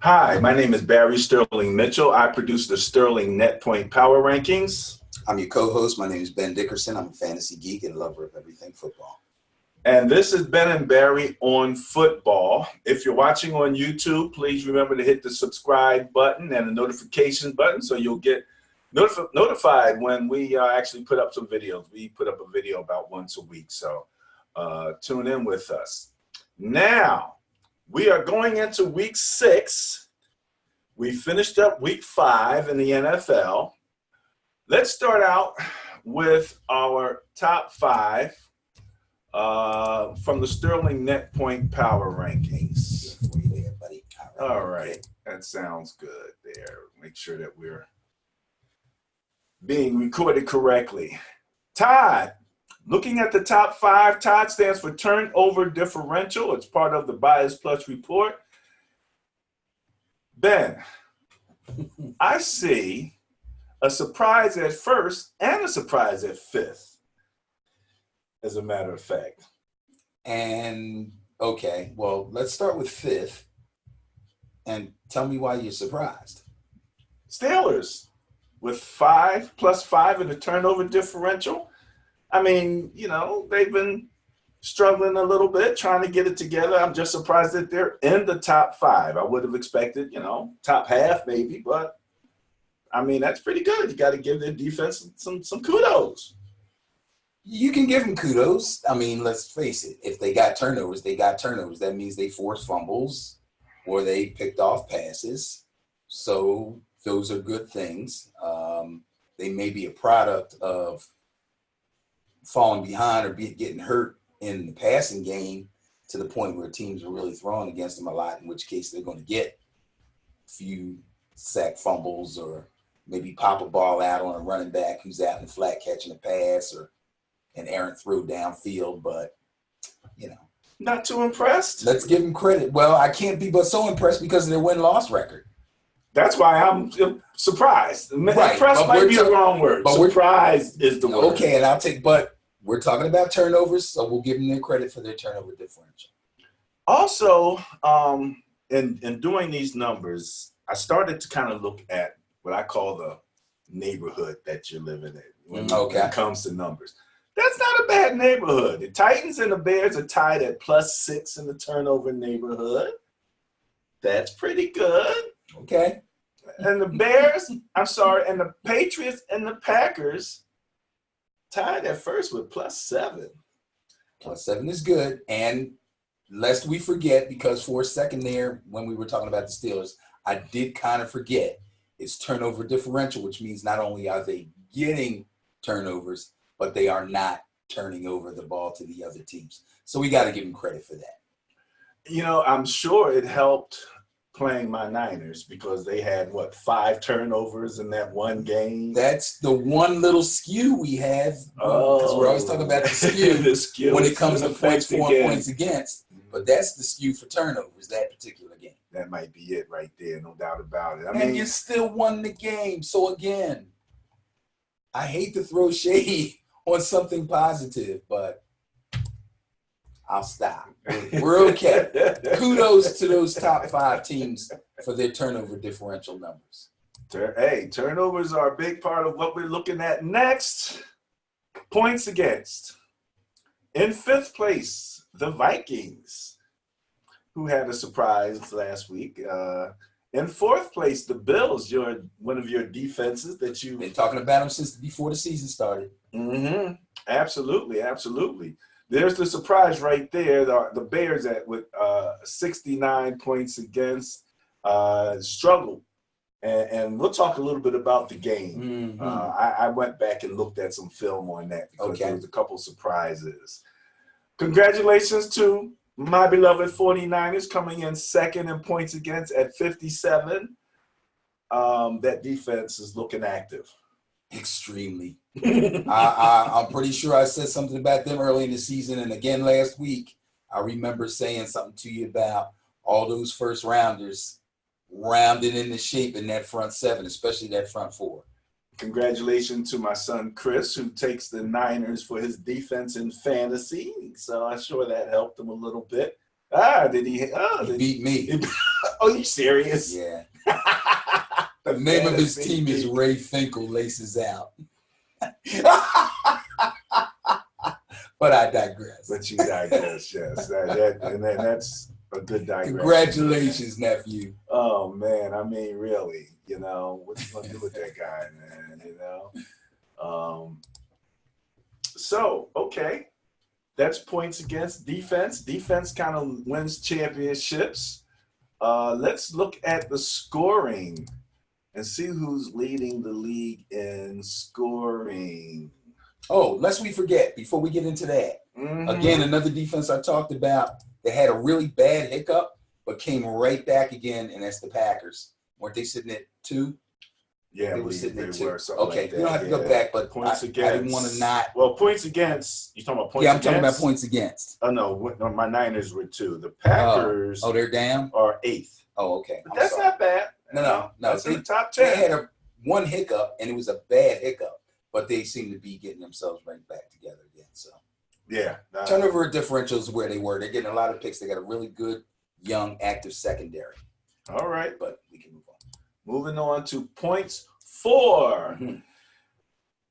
Hi, my name is Barry Sterling Mitchell. I produce the Sterling Net Point Power Rankings. I'm your co-host. My name is Ben Dickerson. I'm a fantasy geek and lover of everything football. And this is Ben and Barry on football. If you're watching on YouTube, please remember to hit the subscribe button and the notification button so you'll get notified when we actually put up some videos. We put up a video about once a week, so tune in with us. Now, we are going into week 6. We finished up week 5 in the NFL. Let's start out with our top 5 from the Sterling Net Point Power Rankings. All right, that sounds good there. Make sure that we're being recorded correctly. Todd, looking at the top 5, Todd stands for turnover differential. It's part of the Bias Plus report. Ben, I see a surprise at first and a surprise at 5th, as a matter of fact. And, okay, well, let's start with 5th and tell me why you're surprised. Steelers with 5 plus 5 in the turnover differential. I mean, you know, they've been struggling a little bit, trying to get it together. I'm just surprised that they're in the top 5. I would have expected, you know, top half maybe, but I mean, that's pretty good. You got to give their defense some kudos. You can give them kudos. I mean, let's face it. If they got turnovers, they got turnovers. That means they forced fumbles or they picked off passes. So those are good things. They may be a product of falling behind or getting hurt in the passing game to the point where teams are really throwing against them a lot, in which case they're going to get a few sack fumbles or maybe pop a ball out on a running back who's out in the flat catching a pass or an errant throw downfield. But, you know. Not too impressed? Let's give them credit. Well, I can't be but so impressed because of their win-loss record. That's why I'm surprised. Right, impressed might be the wrong word. But surprised is the word. Okay, and but we're talking about turnovers, so we'll give them their credit for their turnover differential. Also, in doing these numbers, I started to kind of look at what I call the neighborhood that you're living in when it comes to numbers. That's not a bad neighborhood. The Titans and the Bears are tied at +6 in the turnover neighborhood. That's pretty good. Okay. And the Bears, and the Patriots and the Packers tied at first with +7. +7 is good. And lest we forget, because for a second there, when we were talking about the Steelers, I did kind of forget it's turnover differential, which means not only are they getting turnovers, but they are not turning over the ball to the other teams. So we got to give them credit for that. You know, I'm sure it helped playing my Niners because they had, 5 turnovers in that one game? That's the one little skew we have because we're always talking about the skew, the skew when it comes to points for and points against. But that's the skew for turnovers, that particular game. That might be it right there, no doubt about it. I mean, you still won the game. So, again, I hate to throw shade on something positive, but I'll stop. We're okay. Kudos to those top 5 teams for their turnover differential numbers. Hey, turnovers are a big part of what we're looking at next. Points against. In 5th place, the Vikings, who had a surprise last week. In 4th place, the Bills, one of your defenses that you've been talking about them since before the season started. Mm-hmm. Absolutely, absolutely. There's the surprise right there. The Bears with 69 points against struggled. And we'll talk a little bit about the game. Mm-hmm. I went back and looked at some film on that because there was a couple surprises. Congratulations to my beloved 49ers coming in 2nd in points against at 57. That defense is looking active. Extremely. I'm pretty sure I said something about them early in the season. And again, last week, I remember saying something to you about all those first rounders rounded into shape in that front 7, especially that front 4. Congratulations to my son, Chris, who takes the Niners for his defense in fantasy. So I'm sure that helped him a little bit. He beat me. Are you serious? Yeah. The The name of his fantasy team is league. Ray Finkel Laces Out. But I digress. But you digress, yes. That's a good digression. Congratulations, nephew. Oh man, I mean, really, what you gonna do with that guy, man? So okay, that's points against defense. Defense kind of wins championships. Let's look at the scoring and see who's leading the league in scoring. Oh, lest we forget, before we get into that, again, another defense I talked about that had a really bad hiccup, but came right back again, and that's the Packers. Weren't they sitting at 2? Yeah, They were sitting at 2. were, something Okay, like that. you don't have to go back, but points I against. didn't want to not. Well, points against. You talking about points? Yeah, I'm against? talking about points against. Oh no, my Niners were 2. The Packers Oh, they're down? are 8th. Oh, okay. But that's not bad. No. That's in the top They 10. had one hiccup, and it was a bad hiccup, but they seem to be getting themselves right back together again. So Yeah. turnover differentials where they were. They're getting a lot of picks. They got a really good, young, active secondary. All right. But we can move on. Moving on to points for. Mhm.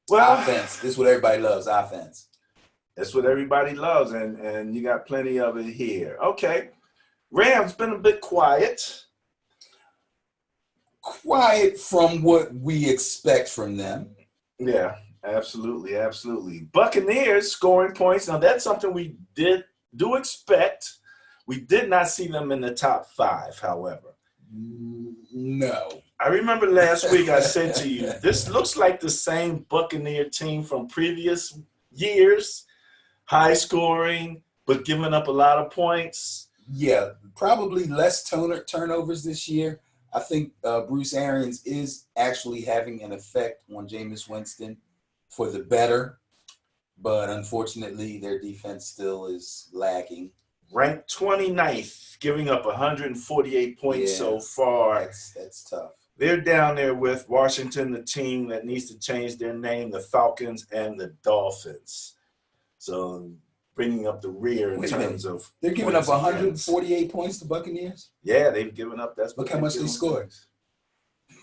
Well, Offense. This is what everybody loves. Offense. that's what everybody loves, and you got plenty of it here. Okay. Rams been a bit quiet. Quiet from what we expect from them. Yeah, absolutely. Buccaneers scoring points. Now that's something we do expect. We did not see them in the top 5, however. No. I remember last week I said to you, this looks like the same Buccaneer team from previous years. High scoring, but giving up a lot of points. Yeah, probably less turnovers this year. I think Bruce Arians is actually having an effect on Jameis Winston for the better, but unfortunately their defense still is lacking. Ranked 29th, giving up 148 points so far. That's tough. They're down there with Washington, the team that needs to change their name, the Falcons and the Dolphins. So bringing up the rear in terms of they're giving up points against. 148 points to Buccaneers. Yeah, they've given up. Look how much they scored.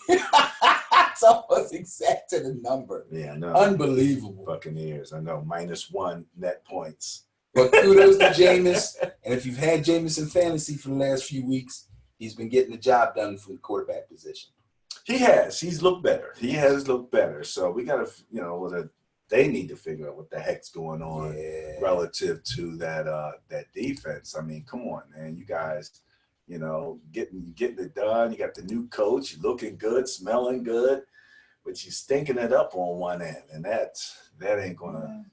It's almost exact to the number. Yeah, I know. Unbelievable. Buccaneers, I know, -1 net points. But kudos to Jameis. And if you've had Jameis in fantasy for the last few weeks, he's been getting the job done from the quarterback position. He has. He's looked better. He has looked better. So we got to, they need to figure out what the heck's going on relative to that defense. I mean, come on, man. You guys, getting it done. You got the new coach. You're looking good, smelling good, but you're stinking it up on one end, and that ain't gonna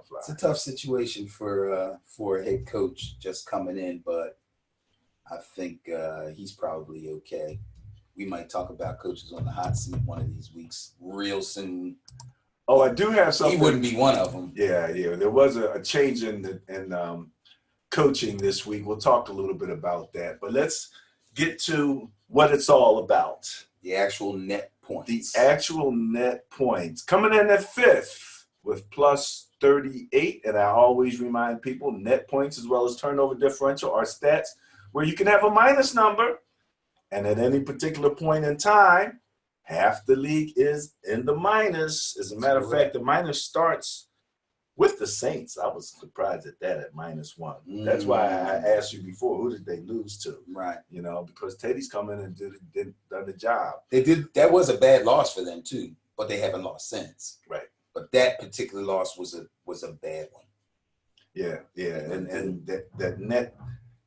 fly. It's a tough situation for a head coach just coming in, but I think he's probably okay. We might talk about coaches on the hot seat one of these weeks real soon. Oh, I do have something. He wouldn't be one of them. Yeah. There was a change in coaching this week. We'll talk a little bit about that, but let's get to what it's all about. The actual net points. The actual net points. Coming in at 5th with +38, and I always remind people net points as well as turnover differential are stats where you can have a minus number, and at any particular point in time, half the league is in the minus. As a matter of fact, the minus starts with the Saints. I was surprised at that at -1. That's why I asked you before, who did they lose to? Right. Because Teddy's come in and done the job. They did. That was a bad loss for them too, but they haven't lost since. Right. But that particular loss was a bad one. Yeah. And that net,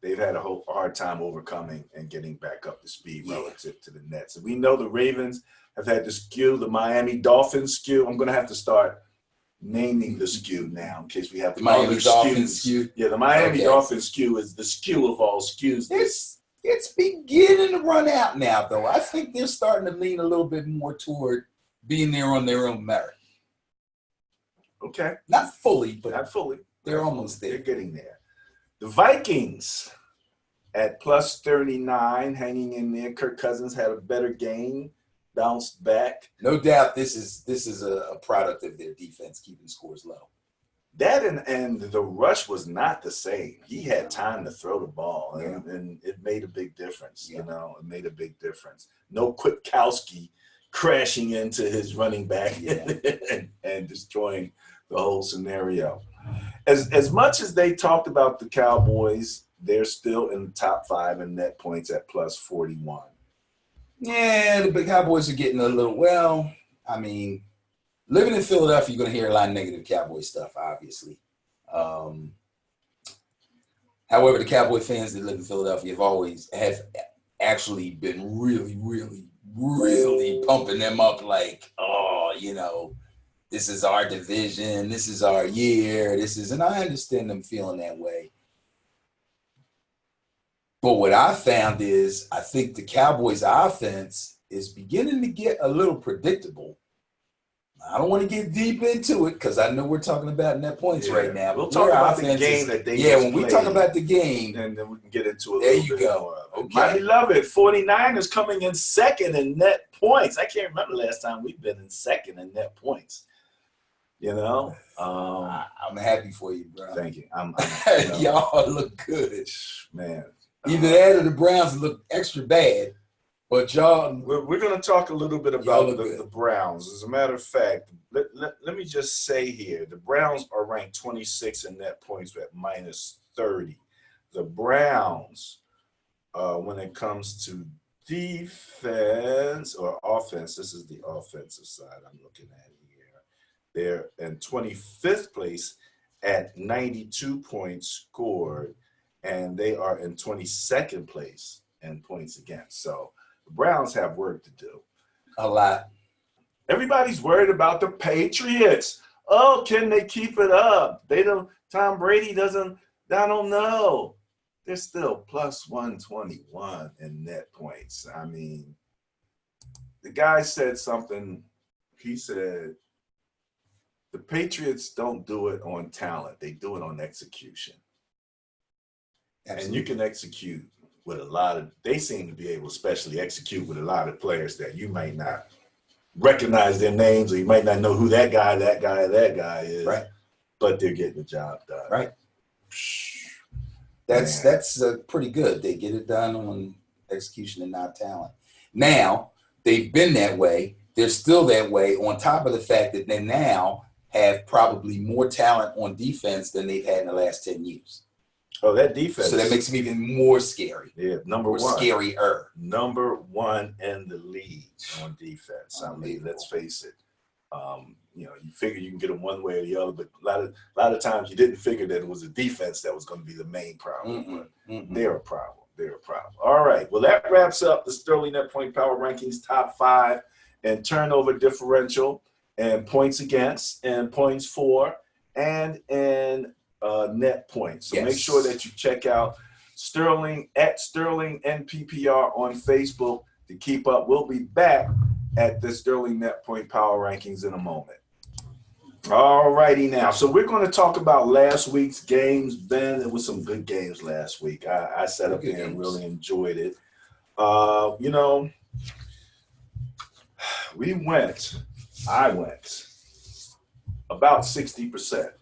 they've had a hard time overcoming and getting back up to speed relative to the Nets. And we know the Ravens have had the skew, the Miami Dolphins skew. I'm going to have to start naming the skew now in case we have The Miami Dolphins skew. Yeah, the Miami Dolphins skew is the skew of all skews. It's beginning to run out now, though. I think they're starting to lean a little bit more toward being there on their own merit. Okay. Not fully, but Not fully. they're almost there. They're getting there. The Vikings at +39, hanging in there. Kirk Cousins had a better game, bounced back. No doubt this is a product of their defense keeping scores low. That and the rush was not the same. He had time to throw the ball, and it made a big difference. Yeah. You know, it made a big difference. No Kwiatkowski crashing into his running back and destroying the whole scenario. As much as they talked about the Cowboys, they're still in the top 5 in net points at plus 41. Yeah, the big Cowboys are getting a little, well, I mean, living in Philadelphia, you're going to hear a lot of negative Cowboy stuff, obviously. However, the Cowboy fans that live in Philadelphia have actually been really, really, really pumping them up like, oh, you know, this is our division, this is our year, and I understand them feeling that way. But what I found is I think the Cowboys' offense is beginning to get a little predictable. I don't want to get deep into it because I know we're talking about net points right now. We'll talk about the game that they just when we talk about the game, and then we can get into it. There you go. Okay. My beloved 49ers coming in second in net points. I can't remember the last time we've been in second in net points. You know, I'm happy for you, bro. Thank you. Y'all look good, man. Either that or the Browns look extra bad. But y'all, we're going to talk a little bit about the Browns. As a matter of fact, let me just say here, the Browns are ranked 26 in net points at minus 30. The Browns, when it comes to defense or offense, this is the offensive side I'm looking at here. They're in 25th place at 92 points scored, and they are in 22nd place in points against. So the Browns have work to do. A lot. Everybody's worried about the Patriots. Oh, can they keep it up? Tom Brady doesn't, I don't know. They're still plus 121 in net points. I mean, the guy said something. He said, the Patriots don't do it on talent. They do it on execution. Absolutely. And you can execute with a lot of, they seem to be able to especially execute with a lot of players that you might not recognize their names, or you might not know who that guy is. Right. But they're getting the job done. Right. That's pretty good. They get it done on execution and not talent. Now, they've been that way. They're still that way, on top of the fact that they now have probably more talent on defense than they've had in the last 10 years. Oh, that defense. So that makes them even more scary. Yeah, number one. Scarier. Number one in the league on defense. I mean, let's face it. You figure you can get them one way or the other, but a lot of times you didn't figure that it was a defense that was going to be the main problem. They're a problem. All right. Well, that wraps up the Sterling Net Point Power Rankings top 5 and turnover differential and points against and points for and net points. So make sure that you check out Sterling at Sterling NPPR on Facebook to keep up. We'll be back at the Sterling Net Point Power Rankings in a moment. All righty now. So we're going to talk about last week's games. Ben, there was some good games last week. I sat up there and really enjoyed it. I went about 60%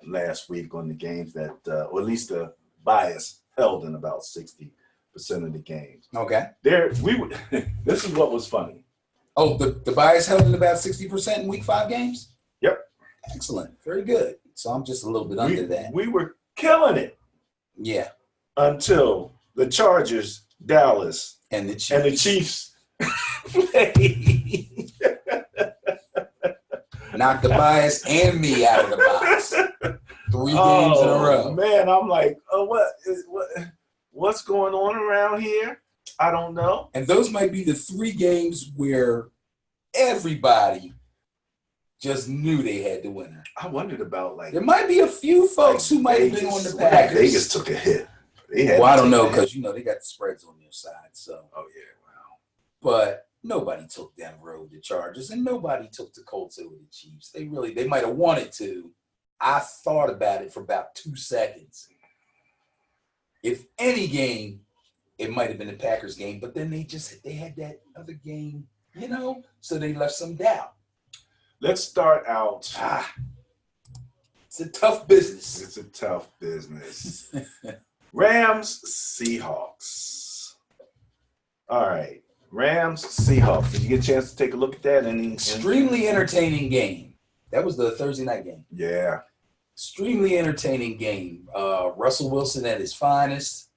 last week on the games that, or at least the bias held in about 60% of the games. Okay. This is what was funny. Oh, the bias held in about 60% in week 5 games? Yep. Excellent. Very good. So I'm just a little bit under that. We were killing it. Yeah. Until the Chargers, Dallas, and the Chiefs played. Knocked the bias and me out of the box. 3 games in a row. Man, I'm like, what's going on around here? I don't know. And those might be the 3 games where everybody just knew they had the winner. I wondered about there might be a few folks who might have been on the Packers. Vegas took a hit. I don't know, because they got the spreads on their side. So. Oh yeah, wow. But nobody took them road the Chargers, and nobody took the Colts over the Chiefs. They might have wanted to. I thought about it for about 2 seconds. If any game, it might have been the Packers game, but then they had that other game, so they left some doubt. Let's start out It's a tough business. It's a tough business. Rams, Seahawks. All right. Rams, Seahawks. Did you get a chance to take a look at that? Extremely entertaining game. That was the Thursday night game. Yeah. Extremely entertaining game. Russell Wilson at his finest,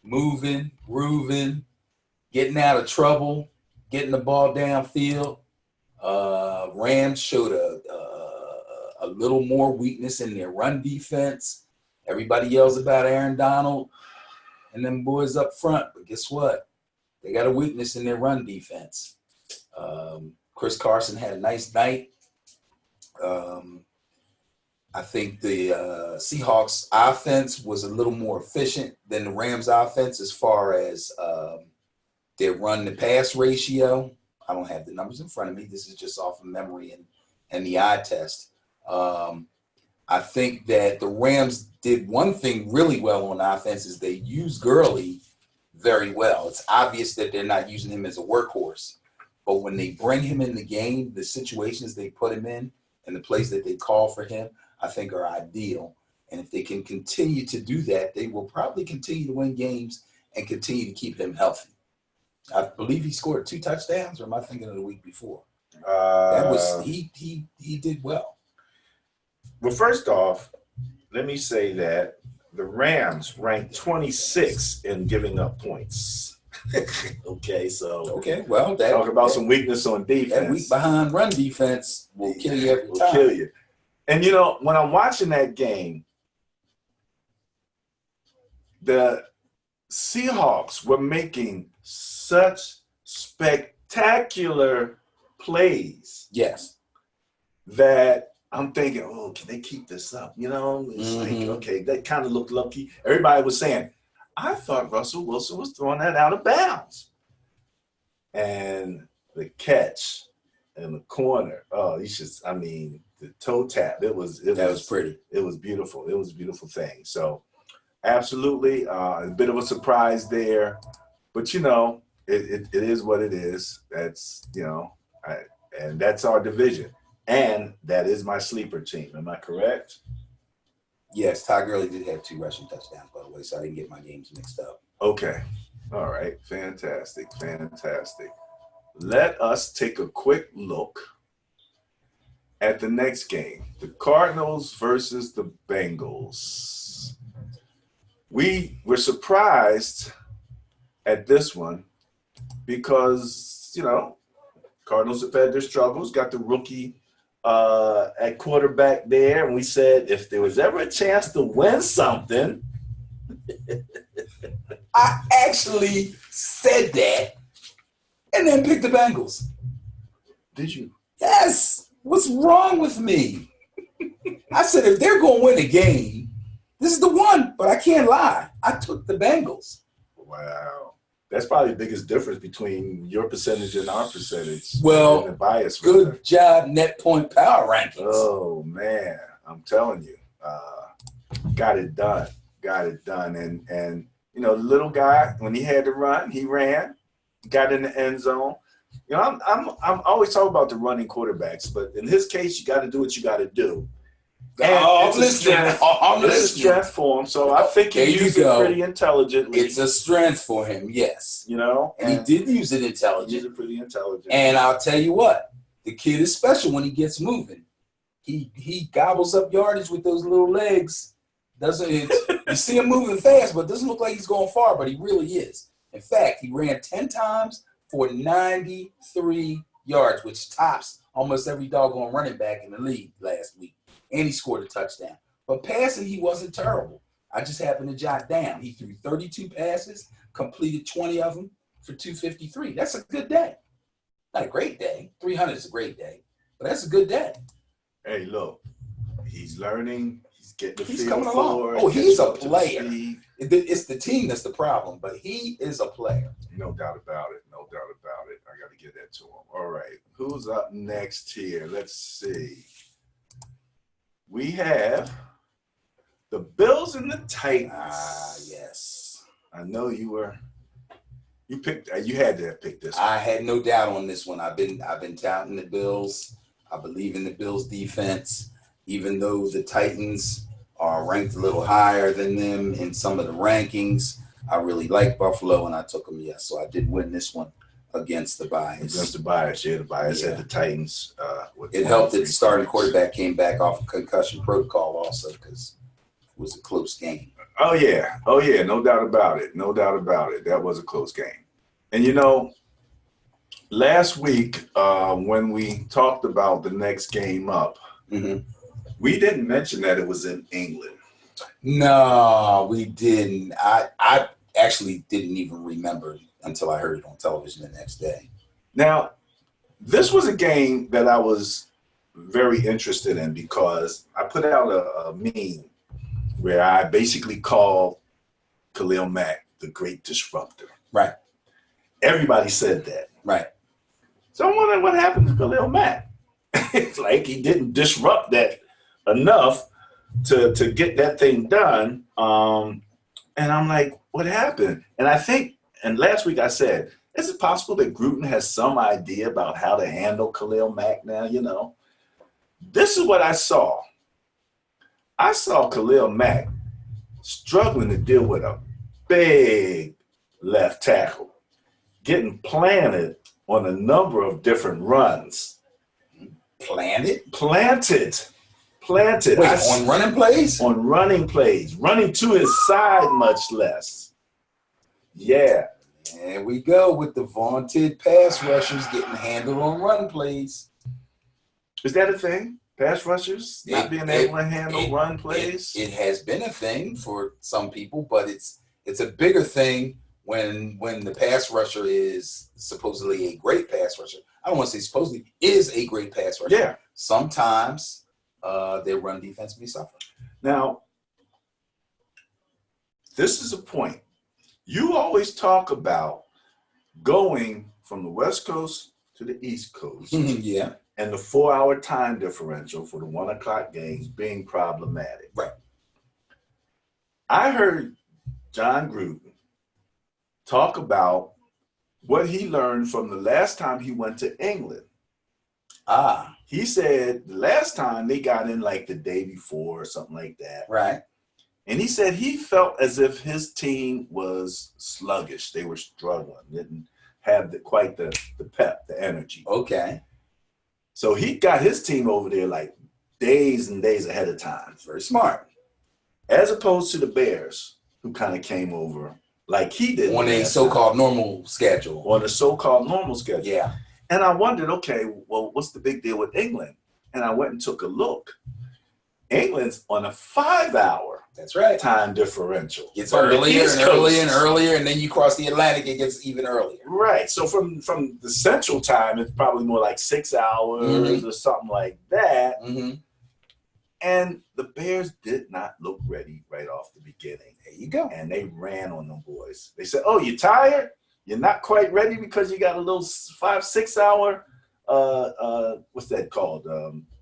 moving, grooving, getting out of trouble, getting the ball downfield. Rams showed a little more weakness in their run defense. Everybody yells about Aaron Donald and them boys up front, but guess what? They got a weakness in their run defense. Chris Carson had a nice night. I think the Seahawks offense was a little more efficient than the Rams offense as far as their run to pass ratio. I don't have the numbers in front of me. This is just off of memory and the eye test. I think that the Rams did one thing really well on offense is they used Gurley very well. It's obvious that they're not using him as a workhorse. But when they bring him in the game, the situations they put him in and the plays that they call for him, I think are ideal. And if they can continue to do that, they will probably continue to win games and continue to keep him healthy. I believe he scored 2 touchdowns, or am I thinking of the week before? That was he did well. Well, first off, let me say that the Rams ranked 26 in giving up points. Okay, well, talk about some weakness on defense. That weak behind run defense will kill you every time. Will kill you. And you know, when I'm watching that game, the Seahawks were making such spectacular plays. Yes. That I'm thinking, oh, can they keep this up? You know, it's like, okay, that kind of looked lucky. Everybody was saying, I thought Russell Wilson was throwing that out of bounds. And the catch in the corner, the toe tap, that was pretty. It was beautiful. It was a beautiful thing. So absolutely a bit of a surprise there. But, you know, it is what it is. That's, you know, and that's our division. And that is my sleeper team. Am I correct? Yes, Todd Gurley did have 2 rushing touchdowns, by the way, so I didn't get my games mixed up. Okay. All right. Fantastic. Let us take a quick look at the next game. The Cardinals versus the Bengals. We were surprised at this one because, you know, Cardinals have had their struggles, got the rookie at quarterback there, and we said if there was ever a chance to win something. I actually said that and then picked the Bengals. Did you? Yes. What's wrong with me? I said if they're going to win a game, this is the one, but I can't lie. I took the Bengals. Wow. That's probably the biggest difference between your percentage and our percentage. Well, the bias good job, net point power rankings. Oh, man. I'm telling you. Got it done. And you know, the little guy, when he had to run, he ran, got in the end zone. You know, I'm always talking about the running quarterbacks, but in his case, you got to do what you got to do. And I'm listening. It's a strength for him, so I think he used it pretty intelligently. It's a strength for him, yes. You know? And he did use it intelligently. He used it pretty intelligent. And I'll tell you what, the kid is special when he gets moving. He gobbles up yardage with those little legs. You see him moving fast, but it doesn't look like he's going far, but he really is. In fact, he ran 10 times for 93 yards, which tops almost every doggone running back in the league last week. And he scored a touchdown. But passing, he wasn't terrible. I just happened to jot down. He threw 32 passes, completed 20 of them for 253. That's a good day. Not a great day. 300 is a great day. But that's a good day. Hey, look. He's learning. He's getting the feel coming for along. it. Oh, he's a player. It's the team that's the problem, but he is a player. No doubt about it. I got to give that to him. All right. Who's up next here? Let's see. We have the Bills and the Titans. Ah, yes. I know you had to have picked this one. I had no doubt on this one. I've been touting the Bills. I believe in the Bills defense. even though the Titans are ranked a little higher than them in some of the rankings, I really like Buffalo, and I took them, yes. So I did win this one against the bias. Against the bias, yeah. The bias Yeah. had the Titans. It helped that the starting 23 points. quarterback came back off a concussion protocol also because it was a close game. Oh, yeah. Oh, yeah. No doubt about it. No doubt about it. That was a close game. And, you know, last week when we talked about the next game up, we didn't mention that it was in England. No, we didn't. I actually didn't even remember until I heard it on television the next day. Now, this was a game that I was very interested in because I put out a meme where I basically called Khalil Mack the great disruptor. Right. Everybody said that. Right. So I'm wondering what happened to Khalil Mack. It's like he didn't disrupt that enough to get that thing done. And I'm like, what happened? And I think, and last week I said, is it possible that Gruden has some idea about how to handle Khalil Mack now? You know, this is what I saw. I saw Khalil Mack struggling to deal with a big left tackle, getting planted on a number of different runs. Planted? Planted. Wait, on running plays? On running plays. Running to his side, much less. Yeah. There we go with the vaunted pass rushers getting handled on run plays. Is that a thing? Pass rushers not being able to handle run plays? It has been a thing for some people, but it's a bigger thing when the pass rusher is supposedly a great pass rusher. I don't want to say supposedly, is a great pass rusher. Yeah. Sometimes their run defense may suffer. Now, this is a point. You always talk about going from the West Coast to the East Coast. Yeah. And the 4-hour time differential for the 1 o'clock games being problematic. Right. I heard John Gruden talk about what he learned from the last time he went to England. He said the last time they got in like the day before or something like that. Right. And he said he felt as if his team was sluggish. They were struggling, didn't have quite the pep, the energy. Okay. So he got his team over there like days and days ahead of time. Very smart. As opposed to the Bears, who kind of came over like he did. On a so-called normal schedule. On a so-called normal schedule. Yeah. And I wondered, okay, well, what's the big deal with England? And I went and took a look. England's on a 5-hour That's right. time differential. It's earlier and earlier and earlier, and then you cross the Atlantic, it gets even earlier. Right. So from the central time, it's probably more like 6 hours or something like that. Mm-hmm. And the Bears did not look ready right off the beginning. There you go. And they ran on them boys. They said, oh, you tired? You're not quite ready because you got a little 5-6 hour, what's that called?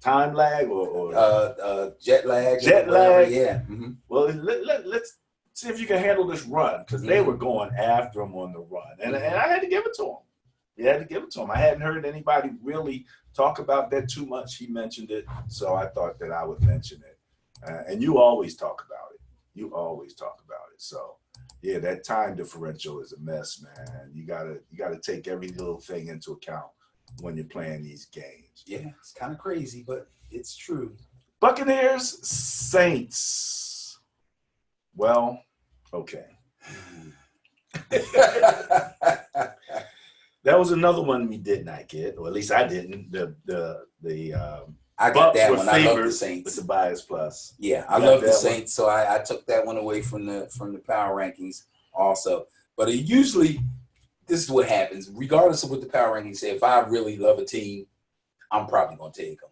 Time lag or jet lag. Jet lag. Yeah. Mm-hmm. Well, let's see if you can handle this run because they were going after him on the run. And I had to give it to him. You had to give it to him. I hadn't heard anybody really talk about that too much. He mentioned it, so I thought that I would mention it. And you always talk about it. You always talk about it. So, yeah, that time differential is a mess, man. You gotta take every little thing into account when you're playing these games. Yeah, it's kind of crazy, but it's true. Buccaneers, Saints. Well, okay. That was another one we did not get, or at least I didn't. I got Bucks that were one. I love the favored Saints. with the bias plus. Yeah, I You love got the that one? Saints, so I took that one away from the power rankings also. But it usually, this is what happens. Regardless of what the power rankings say, if I really love a team, I'm probably going to take them.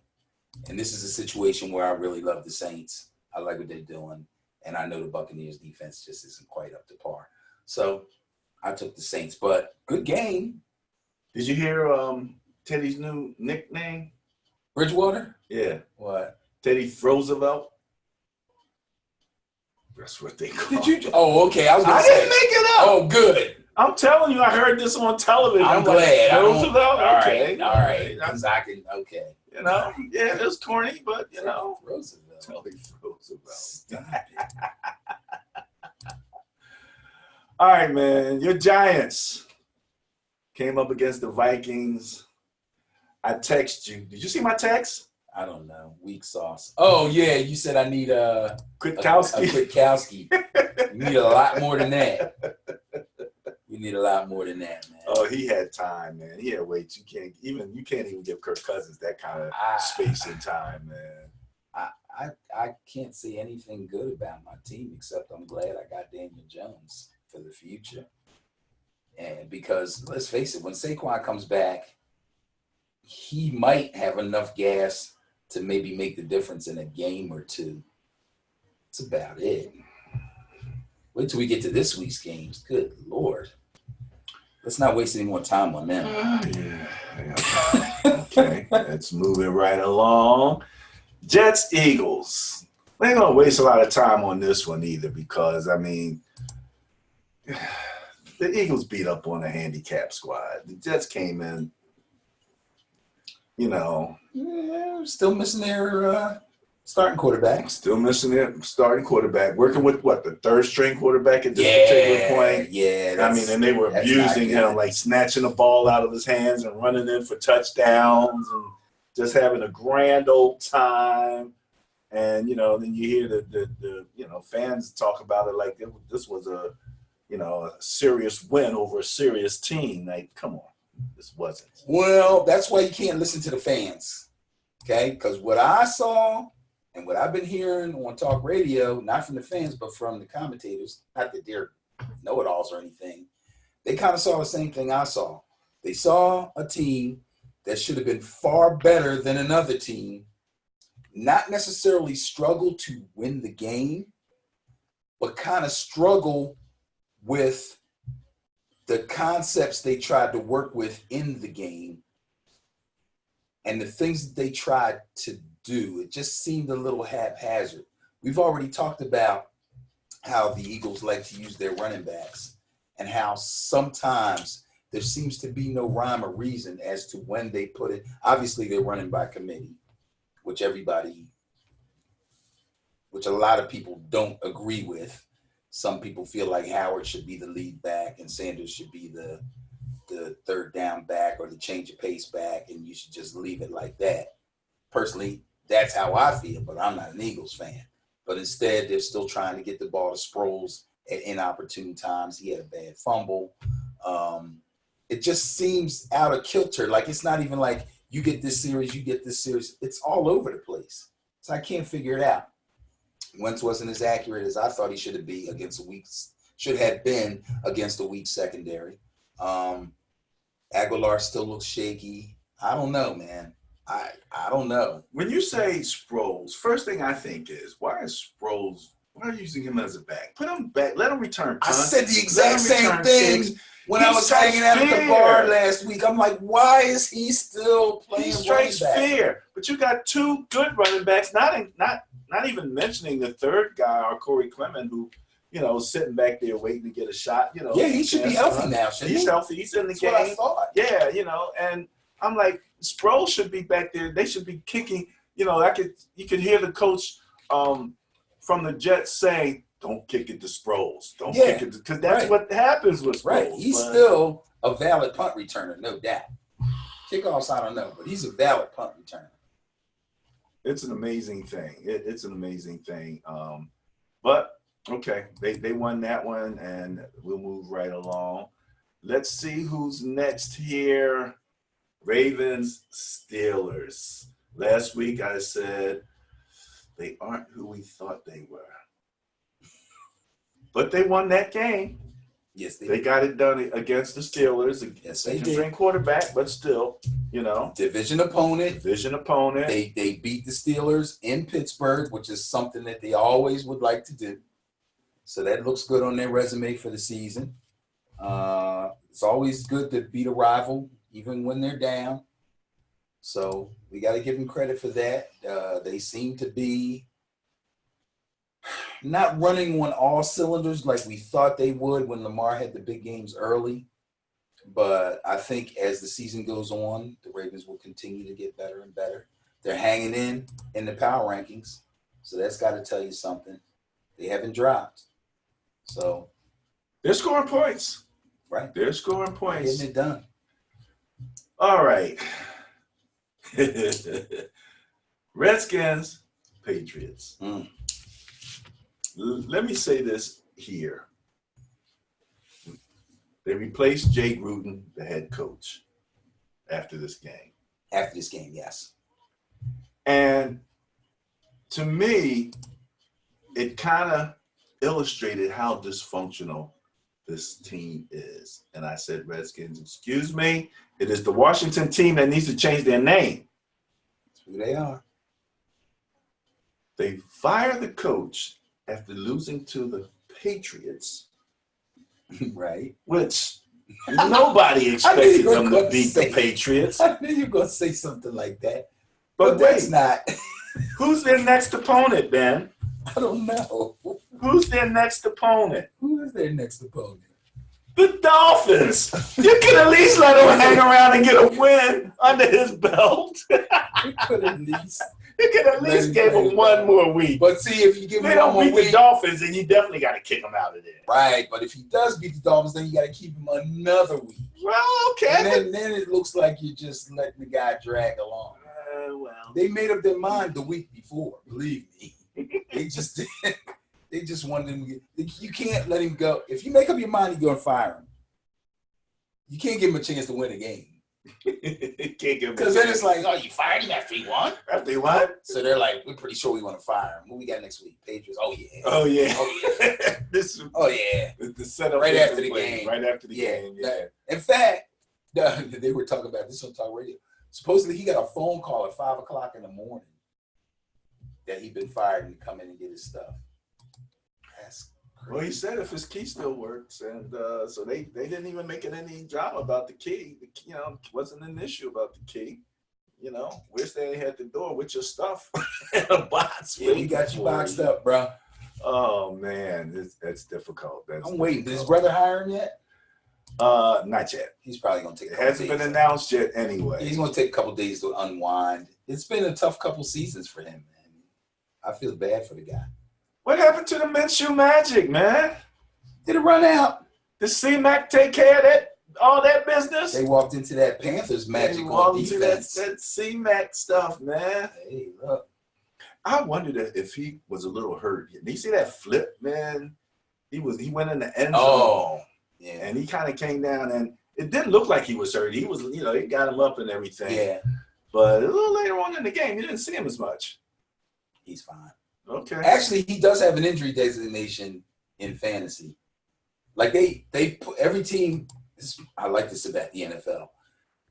And this is a situation where I really love the Saints. I like what they're doing. And I know the Buccaneers defense just isn't quite up to par. So I took the Saints. But good game. Did you hear Teddy's new nickname? Bridgewater? Yeah, What? Teddy Roosevelt. That's what they call Did you? Oh, okay. I was going I to say. didn't make it up. Oh, good. I'm telling you, I heard this on television. I'm like, glad. Roosevelt? All Okay. right. Because I can, okay. You know, yeah, it was corny, but you know, Roosevelt. Teddy Roosevelt. Stop it. All right, man. Your Giants came up against the Vikings. I text you. Did you see my text? I don't know. Weak sauce. Oh yeah, you said I need a Kwiatkowski. Kwiatkowski. You need a lot more than that. You need a lot more than that, man. Oh, he had time, man. He had wait. You can't even give Kirk Cousins that kind of space and time, man. I can't say anything good about my team except I'm glad I got Daniel Jones for the future. And because let's face it, when Saquon comes back, he might have enough gas to maybe make the difference in a game or two. That's about it. Wait till we get to this week's games. Good Lord. Let's not waste any more time on them. Yeah. Okay, let's move it right along. Jets, Eagles. We ain't gonna waste a lot of time on this one either because I mean, the Eagles beat up on the handicap squad. The Jets came in, you know, Still missing their starting quarterback. still missing their starting quarterback, working with what, the third string quarterback at this particular point. Yeah. I mean, and they were abusing him, like snatching the ball out of his hands and running in for touchdowns and just having a grand old time. And, you know, then you hear the fans talk about it like this was a serious win over a serious team. Like, come on, this wasn't. Well, that's why you can't listen to the fans, okay? Because what I saw and what I've been hearing on talk radio, not from the fans, but from the commentators, not that they're know-it-alls or anything, they kind of saw the same thing I saw. They saw a team that should have been far better than another team, not necessarily struggle to win the game, but kind of struggle with the concepts they tried to work with in the game and the things that they tried to do. It just seemed a little haphazard. We've already talked about how the Eagles like to use their running backs and how sometimes there seems to be no rhyme or reason as to when they put it. Obviously, they're running by committee, which a lot of people don't agree with. Some people feel like Howard should be the lead back and Sanders should be the third down back or the change of pace back, and you should just leave it like that. Personally, that's how I feel, but I'm not an Eagles fan. But instead, they're still trying to get the ball to Sproles at inopportune times. He had a bad fumble. It just seems out of kilter. Like, it's not even like you get this series, you get this series. It's all over the place. So I can't figure it out. Wentz wasn't as accurate as I thought he should have been against a weak secondary. Aguilar still looks shaky. I don't know, man. I don't know. When you say Sproles, first thing I think is, why are you using him as a back? Put him back. Let him return punts. I said the exact same thing when I was hanging out at the bar last week. I'm like, why is he still playing running back? Fair. But you got two good running backs, not even mentioning the third guy, Corey Clement, who, is sitting back there waiting to get a shot. Yeah, he should be healthy now, shouldn't he? He's healthy. He's in the game. That's what I thought. Yeah, and I'm like, Sproles should be back there. They should be kicking. You could hear the coach from the Jets saying, "Don't kick it to Sproles. Don't kick it," because that's what happens with Sproles. Right. He's still a valid punt returner, no doubt. Kickoffs, I don't know, but he's a valid punt returner. It's an amazing thing. It's an amazing thing. But okay, they won that one, and we'll move right along. Let's see who's next here. Ravens, Steelers. Last week I said they aren't who we thought they were. But they won that game. Yes, they got it done against the Steelers. Yes, they did. Second-string quarterback, but still, Division opponent. They beat the Steelers in Pittsburgh, which is something that they always would like to do. So that looks good on their resume for the season. It's always good to beat a rival, even when they're down. So we got to give them credit for that. They seem to be not running on all cylinders like we thought they would when Lamar had the big games early. But I think as the season goes on, the Ravens will continue to get better and better. They're hanging in the power rankings. So that's got to tell you something. They haven't dropped. So they're scoring points. Right. They're scoring points. Getting it done. All right. Redskins, Patriots. Let me say this here. They replaced Jay Gruden, the head coach, after this game. After this game, yes. And to me, it kind of illustrated how dysfunctional this team is. And I said, Redskins, excuse me, it is the Washington team that needs to change their name. That's who they are. They fired the coach after losing to the Patriots. Right. Which nobody expected them to beat the Patriots. I knew you were going to say something like that. But that's not. Who's their next opponent, Ben? I don't know. Who's their next opponent? Who is their next opponent? The Dolphins. You can at least let him hang around and get a win under his belt. You could at least. You can at least give him one more week. But see, if you give him they one don't more beat week, the Dolphins, then you definitely got to kick him out of there. Right, but if he does beat the Dolphins, then you got to keep him another week. Well, okay. And then it looks like you're just letting the guy drag along. Well. They made up their mind the week before. Believe me, they just wanted him to get. You can't let him go. If you make up your mind, you're gonna fire him. You can't give him a chance to win a game. Because then it's like, oh, you fired him after he won? After he won? So they're like, we're pretty sure we want to fire him. What we got next week? Patriots. Oh yeah. Oh yeah. Oh yeah. Oh yeah. The setup right after the game. Right after the game. Yeah. In fact, they were talking about this on talk radio. Supposedly he got a phone call at 5:00 in the morning that he'd been fired and come in and get his stuff. That's crazy. Well, he said if his key still works, and so they didn't even make it any drama about the key. Wasn't an issue about the key. We're standing here at the door with your stuff in a box. Yeah, we got you boxed up, bro. Oh man, that's difficult. I'm waiting. Did his brother hire him yet? Not yet. He's probably gonna take. It hasn't been announced yet, anyway. He's gonna take a couple days to unwind. It's been a tough couple seasons for him, man. I feel bad for the guy. What happened to the Minshew Magic, man? Did it run out? Did C-Mac take care of all that business? They walked into that Panthers magic on defense. That C-Mac stuff, man. Hey, look. I wondered if he was a little hurt. Did you see that flip, man? He went in the end zone. Oh. Yeah. And he kind of came down, and it didn't look like he was hurt. He was, they got him up and everything. Yeah. But a little later on in the game, you didn't see him as much. He's fine. Okay. Actually, he does have an injury designation in fantasy. Like they put every team. I like this about the NFL.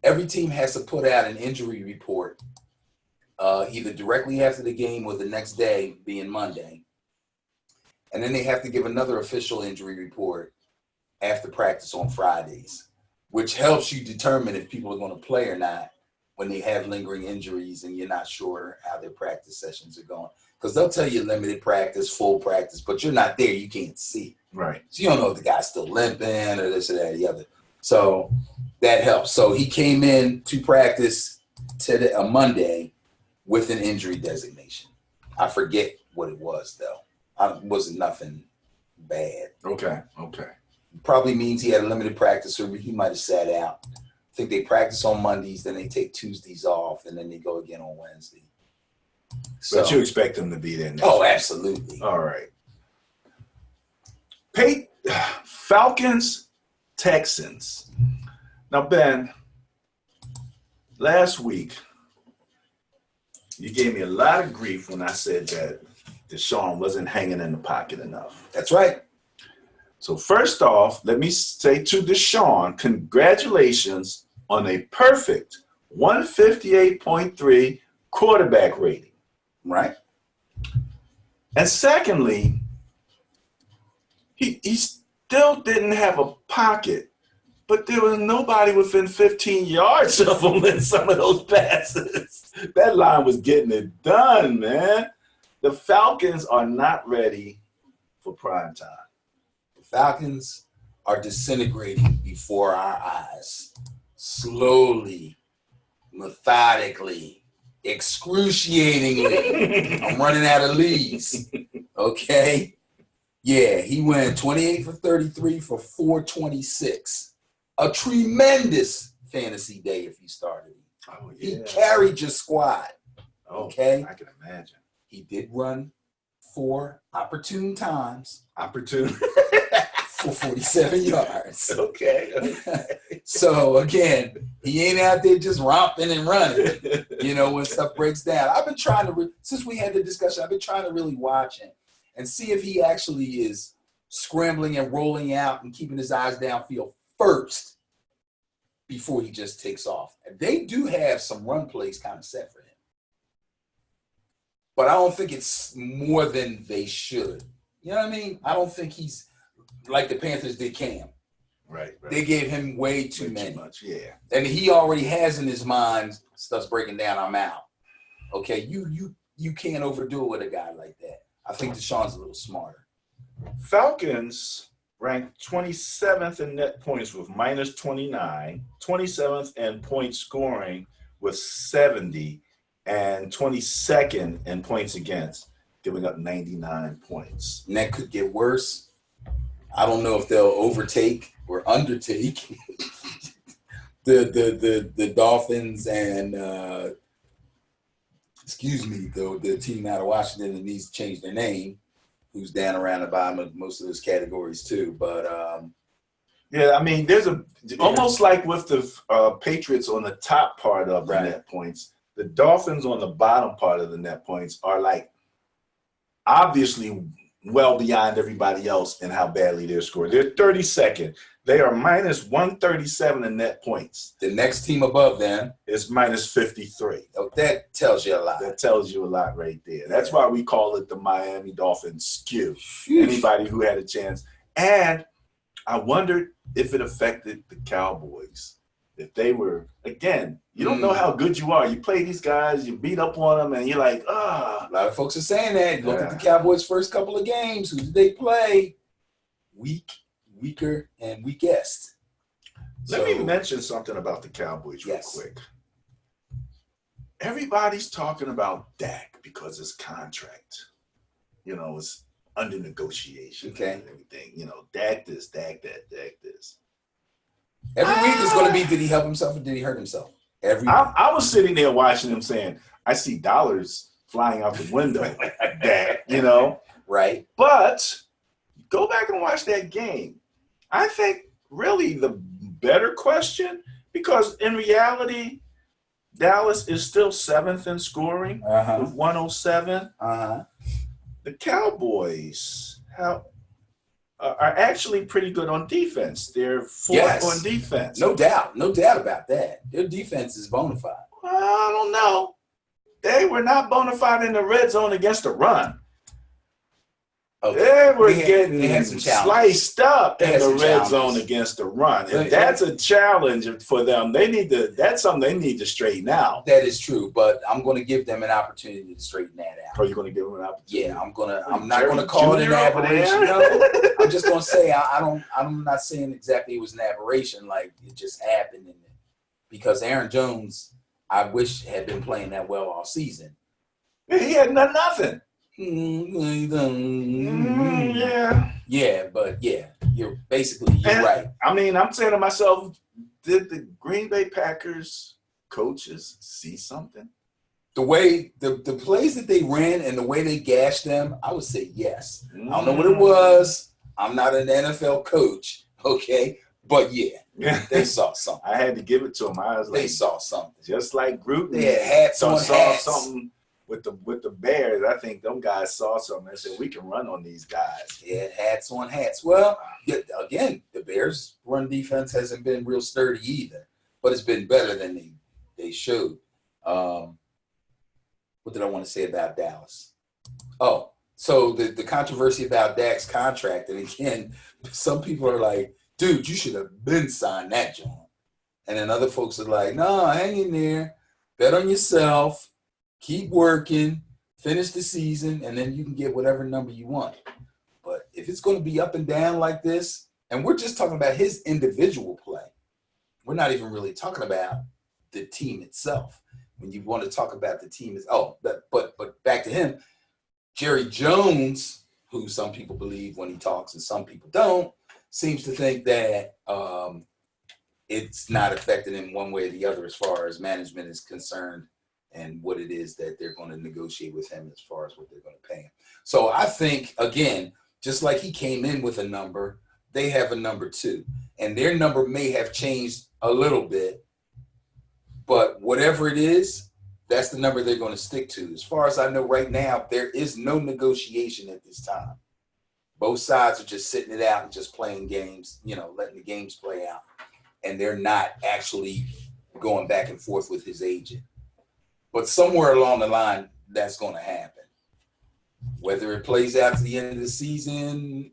Every team has to put out an injury report, either directly after the game or the next day, being Monday, and then they have to give another official injury report after practice on Fridays, which helps you determine if people are going to play or not when they have lingering injuries and you're not sure how their practice sessions are going. Because they'll tell you limited practice, full practice, but you're not there. You can't see. Right. So you don't know if the guy's still limping or this or that or the other. So that helps. So he came in to practice today, a Monday, with an injury designation. I forget what it was, though. It wasn't nothing bad. Okay. Probably means he had a limited practice or he might have sat out. I think they practice on Mondays, then they take Tuesdays off, and then they go again on Wednesday. But you expect him to be there next week. week. Absolutely. All right. Falcons, Texans. Now, Ben, last week, you gave me a lot of grief when I said that Deshaun wasn't hanging in the pocket enough. That's right. So first off, let me say to Deshaun, congratulations on a perfect 158.3 quarterback rating. Right. And secondly, he still didn't have a pocket, but there was nobody within 15 yards of him in some of those passes. That line was getting it done, man. The Falcons are not ready for prime time. Falcons are disintegrating before our eyes, slowly, methodically, excruciatingly. I'm running out of leads. Okay. Yeah, he went 28 for 33 for 426. A tremendous fantasy day if you started him. Oh, yeah. He carried your squad. Oh, Okay. I can imagine. He did run 4 opportune times Opportune. for 47 yards. Okay. So again, he ain't out there just romping and running, when stuff breaks down. I've been trying to, since we had the discussion, I've been trying to really watch him and see if he actually is scrambling and rolling out and keeping his eyes downfield first before he just takes off. And they do have some run plays kind of set for him. But I don't think it's more than they should. You know what I mean? I don't think he's like the Panthers did Cam. Right. They gave him way too Way many. Too much, yeah. And he already has in his mind, stuff's breaking down, I'm out. Okay, you can't overdo it with a guy like that. I think Deshaun's a little smarter. Falcons ranked 27th in net points with minus 29, 27th in point scoring with 70, and 22nd in points against, giving up 99 points. And that could get worse. I don't know if they'll overtake or undertake the Dolphins and the team out of Washington that needs to change their name, who's down around the bottom of most of those categories too. But yeah, I mean, there's almost like with the Patriots on the top part of the net points, the Dolphins on the bottom part of the net points are like obviously well beyond everybody else in how badly they're scoring. They're 32nd. They are minus 137 in net points. The next team above them is minus 53. Oh, that tells you a lot. That tells you a lot right there. That's why we call it the Miami Dolphins skew. Anybody who had a chance. And I wondered if it affected the Cowboys. If they were, again, you don't know how good you are. You play these guys, you beat up on them, and you're like, A lot of folks are saying that. Look at the Cowboys' first couple of games. Who did they play? Weaker, and weakest. Let me mention something about the Cowboys real quick. Everybody's talking about Dak because his contract, is under negotiation and everything. Dak this, Dak that, Dak this. Every week is going to be, did he help himself or did he hurt himself? I was sitting there watching him saying, I see dollars flying out the window, Dak, Right. But go back and watch that game. I think really the better question, because in reality, Dallas is still 7th in scoring with 107. The Cowboys are actually pretty good on defense. They're 4th on defense. No doubt about that. Their defense is bona fide. Well, I don't know. They were not bona fide in the red zone against the run. Okay. They were getting sliced up in the red zone against the run. If that's a challenge for them, that's something they need to straighten out. That is true, but I'm going to give them an opportunity to straighten that out. Are you going to give them an opportunity? Yeah, I'm not going to call it an aberration. No, I'm just going to say I'm not saying exactly it was an aberration, like it just happened. Because Aaron Jones, I wish, had been playing that well all season. He had nothing. You're right. I mean, I'm saying to myself, did the Green Bay Packers coaches see something? The way the plays that they ran and the way they gashed them, I would say yes. I don't know what it was. I'm not an NFL coach, okay? But they saw something. I had to give it to them. I was like, they saw something. Just like Gruden. They had hats on hats. Something with the Bears. I think them guys saw something and said, we can run on these guys. Yeah, hats on hats. Well, again, the Bears' run defense hasn't been real sturdy either, but it's been better than they showed. What did I want to say about Dallas? Oh, so the controversy about Dak's contract, and again, some people are like, dude, you should have been signed that, John. And then other folks are like, no, hang in there, bet on yourself, keep working, finish the season, and then you can get whatever number you want. But if it's going to be up and down like this, and we're just talking about his individual play, we're not even really talking about the team itself. when you want to talk about the team is but back to him, Jerry Jones, who some people believe when he talks and some people don't, seems to think that it's not affected in one way or the other as far as management is concerned and what it is that they're going to negotiate with him as far as what they're going to pay him. So I think, again, just like he came in with a number, they have a number too. And their number may have changed a little bit, but whatever it is, that's the number they're going to stick to. As far as I know right now, there is no negotiation at this time. Both sides are just sitting it out and just playing games, letting the games play out. And they're not actually going back and forth with his agent. But somewhere along the line, that's going to happen. Whether it plays out to the end of the season,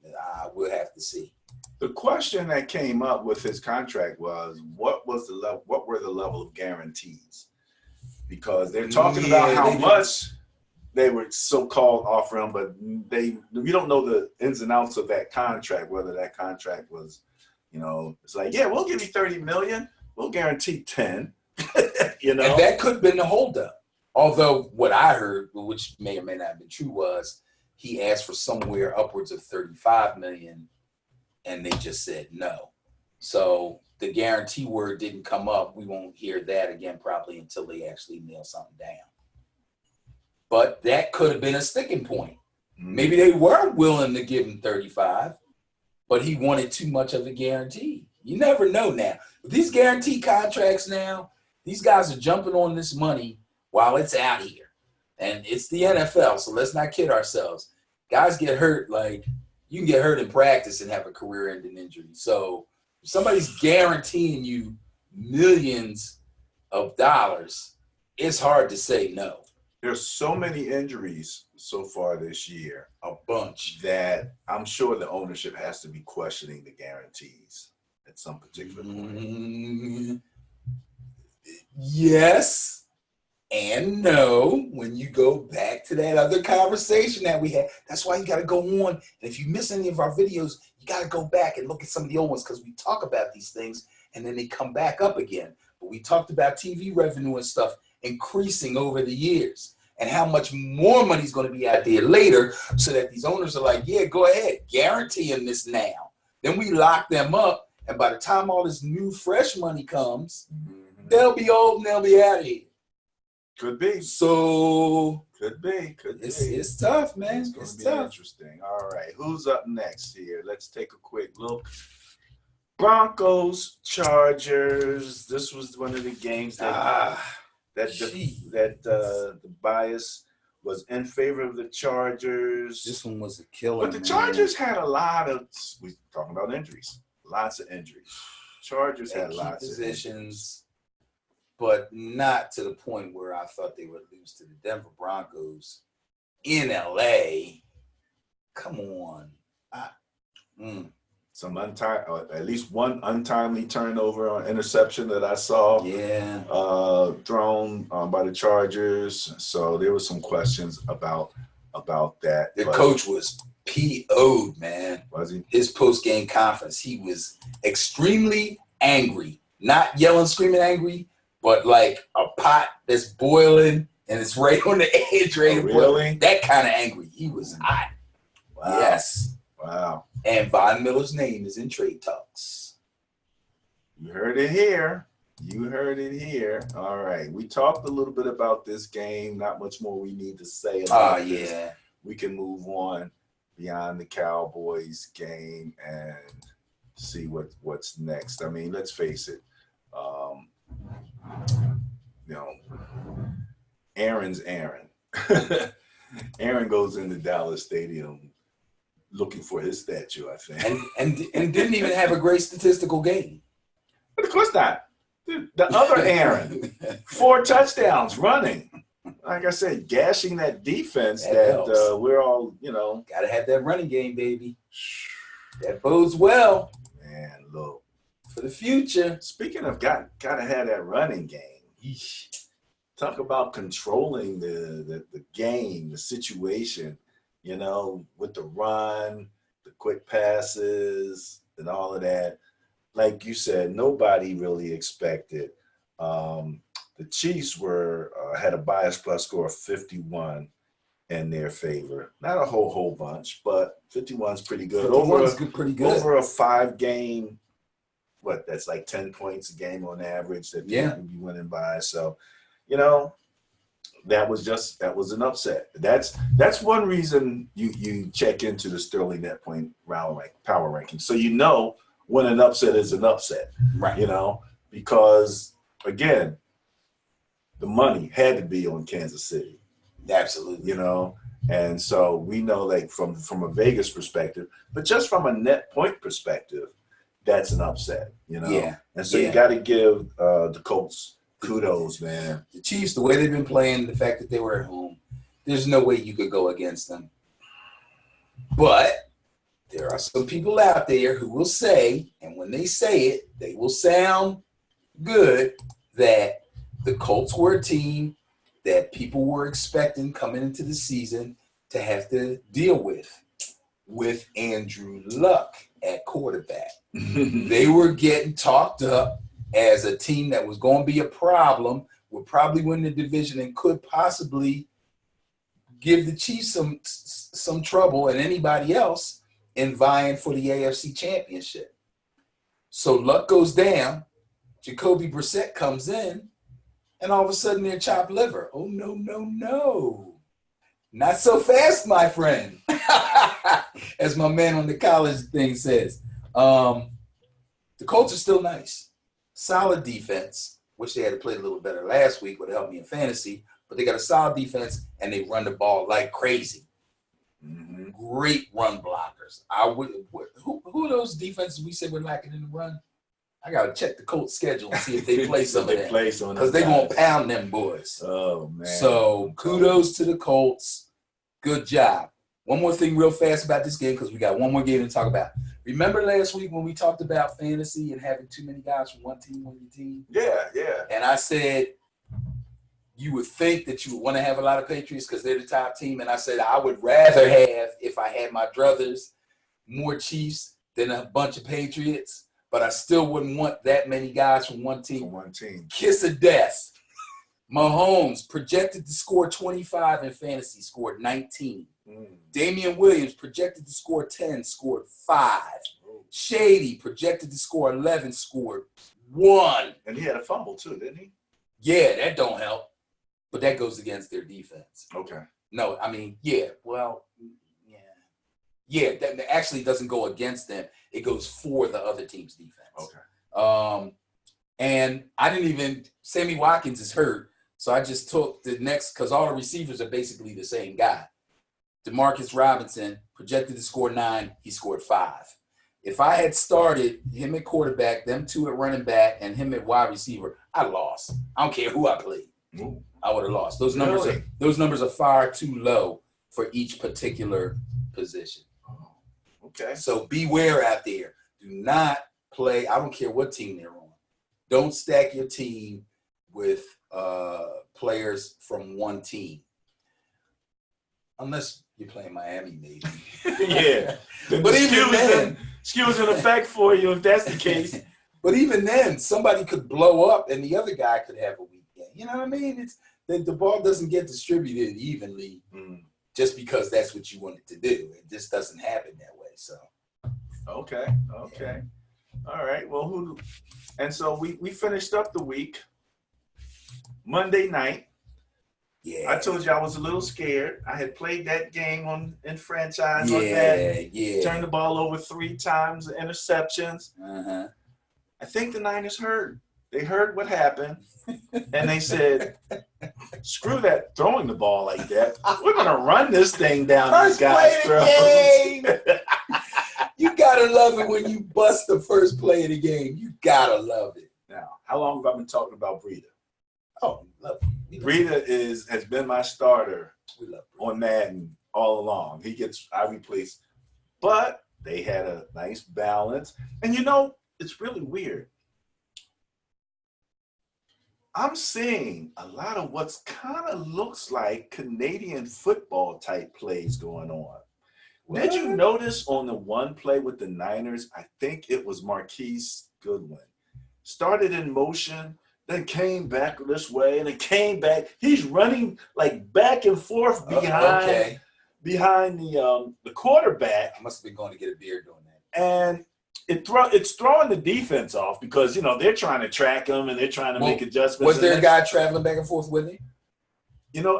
we'll have to see. The question that came up with his contract was, what were the level of guarantees? Because they're talking about how much they were so-called offering, but we don't know the ins and outs of that contract, whether that contract was, it's like, yeah, we'll give you $30 million, we'll guarantee 10. And that could have been the holdup. Although what I heard, which may or may not have been true, was he asked for somewhere upwards of $35 million, and they just said no. So the guarantee word didn't come up. We won't hear that again probably until they actually nail something down. But that could have been a sticking point. Maybe they were willing to give him 35, but he wanted too much of a guarantee. You never know now. With these guarantee contracts now, these guys are jumping on this money while it's out here. And it's the NFL, so let's not kid ourselves. Guys get hurt, like you can get hurt in practice and have a career-ending injury. So if somebody's guaranteeing you millions of dollars, it's hard to say no. There's so many injuries so far this year, a bunch, that I'm sure the ownership has to be questioning the guarantees at some particular point. Yes and no. When you go back to that other conversation that we had, that's why you got to go on. And if you miss any of our videos, you got to go back and look at some of the old ones because we talk about these things and then they come back up again. But we talked about TV revenue and stuff increasing over the years and how much more money is going to be out there later, so that these owners are like, yeah, go ahead, guarantee them this now. Then we lock them up, and by the time all this new fresh money comes, they'll be old and they'll be out of here. Could be. So could be. It's tough, man. It's going to be tough. Interesting. All right, who's up next here? Let's take a quick look. Broncos, Chargers. This was one of the games that the bias was in favor of the Chargers. This one was a killer. But the Chargers had a lot of, we're talking about injuries, lots of injuries. Chargers had lots of positions, but not to the point where I thought they would lose to the Denver Broncos in LA. Come on. Some at least one untimely turnover or interception that I saw. Yeah. Thrown by the Chargers. So there were some questions about that. The coach was PO'd, man. Was he? His post-game conference, he was extremely angry. Not yelling, screaming angry, but like a pot that's boiling and it's right on the edge, ready to boil. Really? That kind of angry. He was hot. Wow. Yes. Wow. And Von Miller's name is in trade talks. You heard it here. All right. We talked a little bit about this game. Not much more we need to say about this. Yeah. We can move on beyond the Cowboys game and see what's next. I mean, let's face it. Aaron's Aaron. Aaron goes into Dallas Stadium looking for his statue, I think. And didn't even have a great statistical game. But of course not. The other Aaron, 4 touchdowns running. Like I said, gashing that defense that we're all, Got to have that running game, baby. That bodes well. Man, look. For the future. Speaking of gotta have that running game. Talk about controlling the game, the situation, with the run, the quick passes, and all of that. Like you said, nobody really expected the the Chiefs were had a bias plus score of 51 in their favor. Not a whole bunch, but 51 is pretty good. 51 is good, pretty good. Over a 5-game, that's like 10 points a game on average that people can be winning by. So, that was an upset. That's one reason you check into the Sterling Net Point power ranking. So when an upset is an upset. Right. Because again, the money had to be on Kansas City. Absolutely. And so we know, like, from a Vegas perspective, but just from a net point perspective, that's an upset, Yeah. And so you got to give the Colts kudos, man. The Chiefs, the way they've been playing, the fact that they were at home, there's no way you could go against them. But there are some people out there who will say, and when they say it, they will sound good, that the Colts were a team that people were expecting coming into the season to have to deal with Andrew Luck at quarterback. They were getting talked up as a team that was going to be a problem, would probably win the division, and could possibly give the Chiefs some trouble and anybody else in vying for the AFC Championship. So Luck goes down, Jacoby Brissett comes in, and all of a sudden they're chopped liver. Oh, no. Not so fast, my friend. As my man on the college thing says. The Colts are still nice. Solid defense. Wish they had to play a little better last week, would have helped me in fantasy. But they got a solid defense, and they run the ball like crazy. Mm-hmm. Great run blockers. Who are those defenses we said we're lacking in the run? I got to check the Colts schedule and see if they play some of that. Because they're going to pound them boys. Oh, man. So kudos to the Colts. Good job. One more thing real fast about this game, because we got one more game to talk about. Remember last week when we talked about fantasy and having too many guys from one team on your team? Yeah. And I said you would think that you would want to have a lot of Patriots because they're the top team. And I said I would rather have, if I had my druthers, more Chiefs than a bunch of Patriots. But I still wouldn't want that many guys from one team. Kiss of death. Mahomes projected to score 25 in fantasy, scored 19. Damian Williams projected to score 10, scored 5. Shady projected to score 11, scored 1. And he had a fumble too, didn't he? Yeah, that don't help. But that goes against their defense. Okay. No, I mean, yeah, that actually doesn't go against them. It goes for the other team's defense. Okay. And Sammy Watkins is hurt, so I just took the next, because all the receivers are basically the same guy. Demarcus Robinson projected to score 9, he scored 5. If I had started him at quarterback, them two at running back, and him at wide receiver, I lost. I don't care who I played. Ooh. I would have lost. Those numbers are far too low for each particular position. Okay. So beware out there. Do not play. I don't care what team they're on. Don't stack your team with players from one team. Unless you're playing Miami, maybe. Yeah. But even then, excuse in effect for you if that's the case. But even then, somebody could blow up and the other guy could have a weak game. You know what I mean? It's the ball doesn't get distributed evenly just because that's what you want it to do. It just doesn't happen that way. So. Okay. All right. Well, so we finished up the week. Monday night. Yeah. I told you I was a little scared. I had played that game in franchise on that. Yeah. Turned the ball over 3 times, interceptions. Uh-huh. I think the Niners heard. They heard what happened, and they said, "Screw that throwing the ball like that. We're gonna run this thing down these guys' throats." You gotta love it when you bust the first play of the game. You gotta love it. Now, how long have I been talking about Breida? Oh, love it. Breida has been my starter on Madden all along. I replace, but they had a nice balance. And it's really weird. I'm seeing a lot of what's kind of looks like Canadian football type plays going on. What? Did you notice on the one play with the Niners, I think it was Marquise Goodwin, started in motion. then came back this way, and it came back. He's running like back and forth behind the quarterback. I must have been going to get a beer doing that. And it's throwing the defense off because they're trying to track him and they're trying to make adjustments. Was there a guy traveling back and forth with him?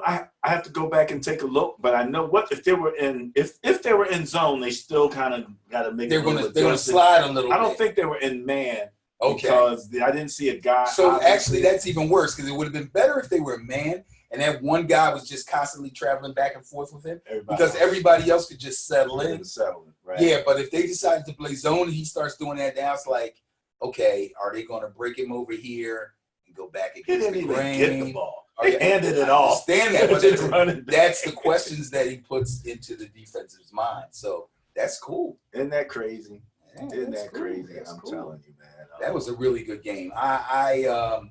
I have to go back and take a look, but I know if they were in zone, they still kind of got to make. They're going to slide a little. I don't think they were in man. Okay. Because I didn't see a guy. So actually, that's even worse because it would have been better if they were a man and that one guy was just constantly traveling back and forth with him because everybody else could just settle in. Right? Yeah, but if they decided to play zone and he starts doing that, now it's like, okay, are they going to break him over here and go back against he didn't the even grain? get the ball. They handed it off. I understand that, but that's the questions that he puts into the defensive's mind. So that's cool. Isn't that crazy? Yeah, Isn't that cool. crazy? That's I'm cool. telling you, man. That was a really good game. I'm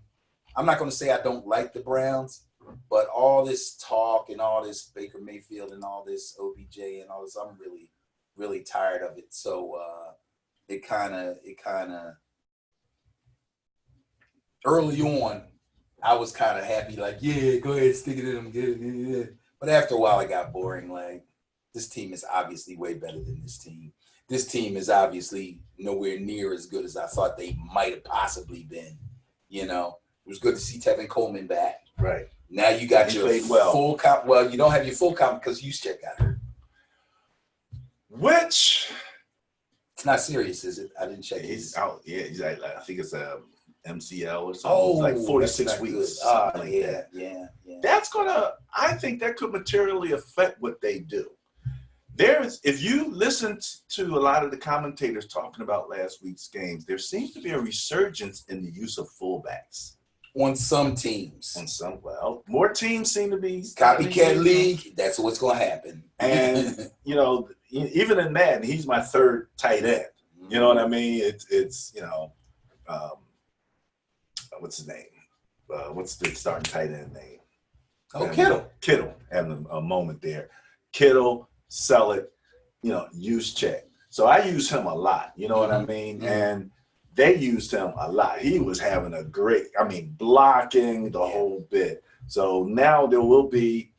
not going to say I don't like the Browns, but all this talk and all this Baker Mayfield and all this OBJ and all this, I'm really, really tired of it. So it kind of early on, I was kind of happy, like, yeah, go ahead, stick it in them. Yeah. But after a while, it got boring. Like, this team is obviously way better than this team. This team is obviously nowhere near as good as I thought they might have possibly been. It was good to see Tevin Coleman back. Right. Now you got your full comp. Well, you don't have your full comp because Juszczyk got hurt. Which? It's not serious, is it? I didn't check. He's out. Yeah, he's like, I think it's a MCL or something. Oh, like 46 weeks. Yeah. That's I think that could materially affect what they do. If you listen to a lot of the commentators talking about last week's games, there seems to be a resurgence in the use of fullbacks. On some teams. More teams seem to be copycat league. That's what's going to happen. And even in Madden, he's my third tight end. You know what I mean? It's what's his name? What's the starting tight end name? Kittle. Kittle having a moment there. Kittle. Sell it, Juszczyk. So I use him a lot, you know what I mean? Mm-hmm. And they used him a lot. He was having blocking the whole bit. So now there will be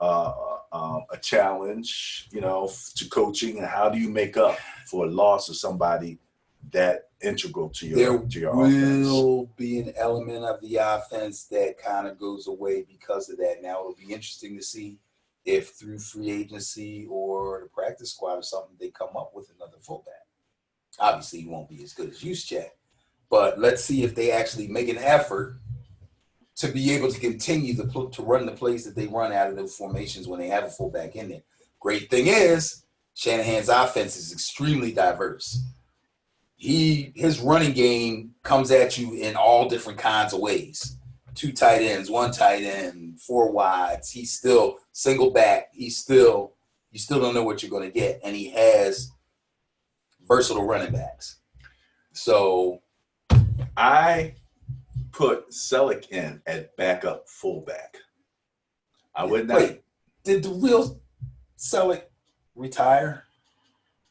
a challenge, to coaching and how do you make up for a loss of somebody that integral to your offense. There will be an element of the offense that kind of goes away because of that. Now it'll be interesting to see if through free agency or the practice squad or something, they come up with another fullback. Obviously, he won't be as good as Juszczyk, but let's see if they actually make an effort to be able to continue to run the plays that they run out of the formations when they have a fullback in there. Great thing is, Shanahan's offense is extremely diverse. His running game comes at you in all different kinds of ways. 2 tight ends, 1 tight end, 4 wides. He's still single back. You still don't know what you're going to get. And he has versatile running backs. So I put Selleck in at backup fullback. I would not. Wait, did the real Selleck retire?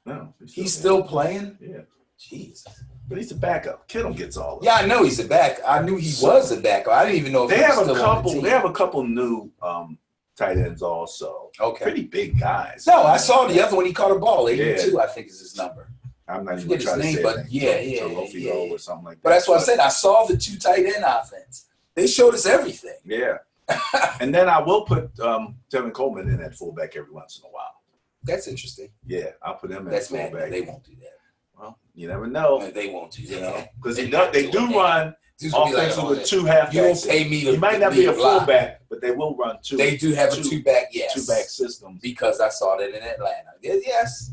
No. He's still playing? Yeah. Jesus. But he's a backup. Kittle gets all of it. Yeah, I know he's a back. I knew he was a backup. I didn't even know if they he was have still on the team. They have a couple new tight ends also. Okay. Pretty big guys. No, I saw the other one. He caught a ball. 82, I think is his number. I'm not even trying to say but yeah. Or something like that. But that's what I said. I saw the 2 tight end offense. They showed us everything. Yeah. And then I will put Tevin Coleman in at fullback every once in a while. That's interesting. Yeah, I'll put him in at fullback. Mad. They won't do that. Well, you never know. They won't do that. Because they do run offensive with 2 halfbacks. You don't pay me to. You might not be a fullback, but they will run 2. They do have a 2-back, yes. 2-back system. Because I saw that in Atlanta. Yes.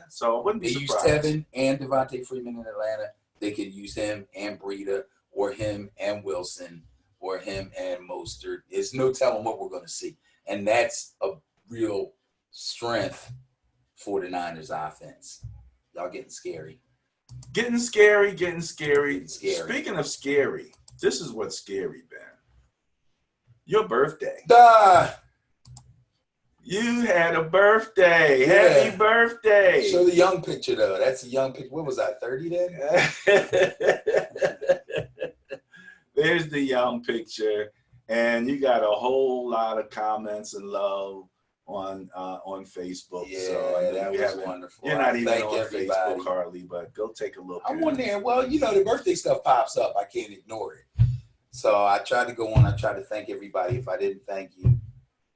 So I wouldn't be surprised. They use Tevin and Devontae Freeman in Atlanta. They could use him and Breida, or him and Wilson, or him and Mostert. There's no telling what we're going to see. And that's a real strength for the Niners offense. Y'all getting scary. Getting scary. Speaking of scary, this is what's scary, Ben. Your birthday. You had a birthday. Yeah. Happy birthday. Show the young picture, though. That's a young picture. What was I, 30 then? There's the young picture, and you got a whole lot of comments and love on Facebook. Yeah, so I know that was wonderful. You're not even Thank on everybody. Facebook hardly, but go take a look. I'm on there. Well, the birthday stuff pops up. I can't ignore it. So I tried to go on. I tried to thank everybody. If I didn't thank you,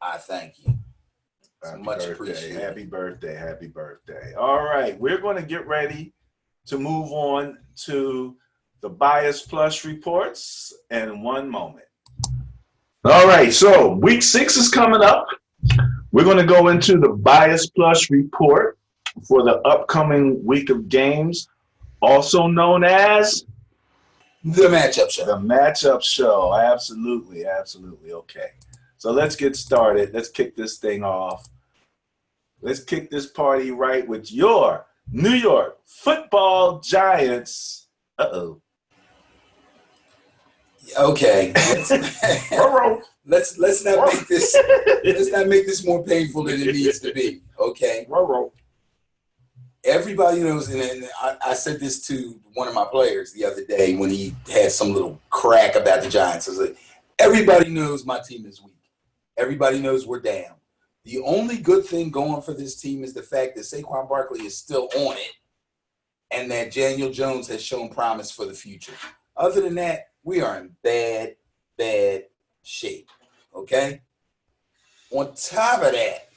I thank you. Happy much birthday. appreciated. Happy birthday. Happy birthday. All right. We're going to get ready to move on to the Bias Plus reports in one moment. All right. So week 6 is coming up. We're going to go into the Bias Plus report for the upcoming week of games, also known as the matchup show. The matchup show. Absolutely. Absolutely. Okay. So let's get started. Let's kick this thing off. Let's kick this party right with your New York Football Giants. Uh-oh. Okay. Let's not make this more painful than it needs to be. Okay. Everybody knows, and I said this to one of my players the other day when he had some little crack about the Giants. I was like, everybody knows my team is weak. Everybody knows we're down. The only good thing going for this team is the fact that Saquon Barkley is still on it and that Daniel Jones has shown promise for the future. Other than that, we are in bad, bad shape, okay? On top of that,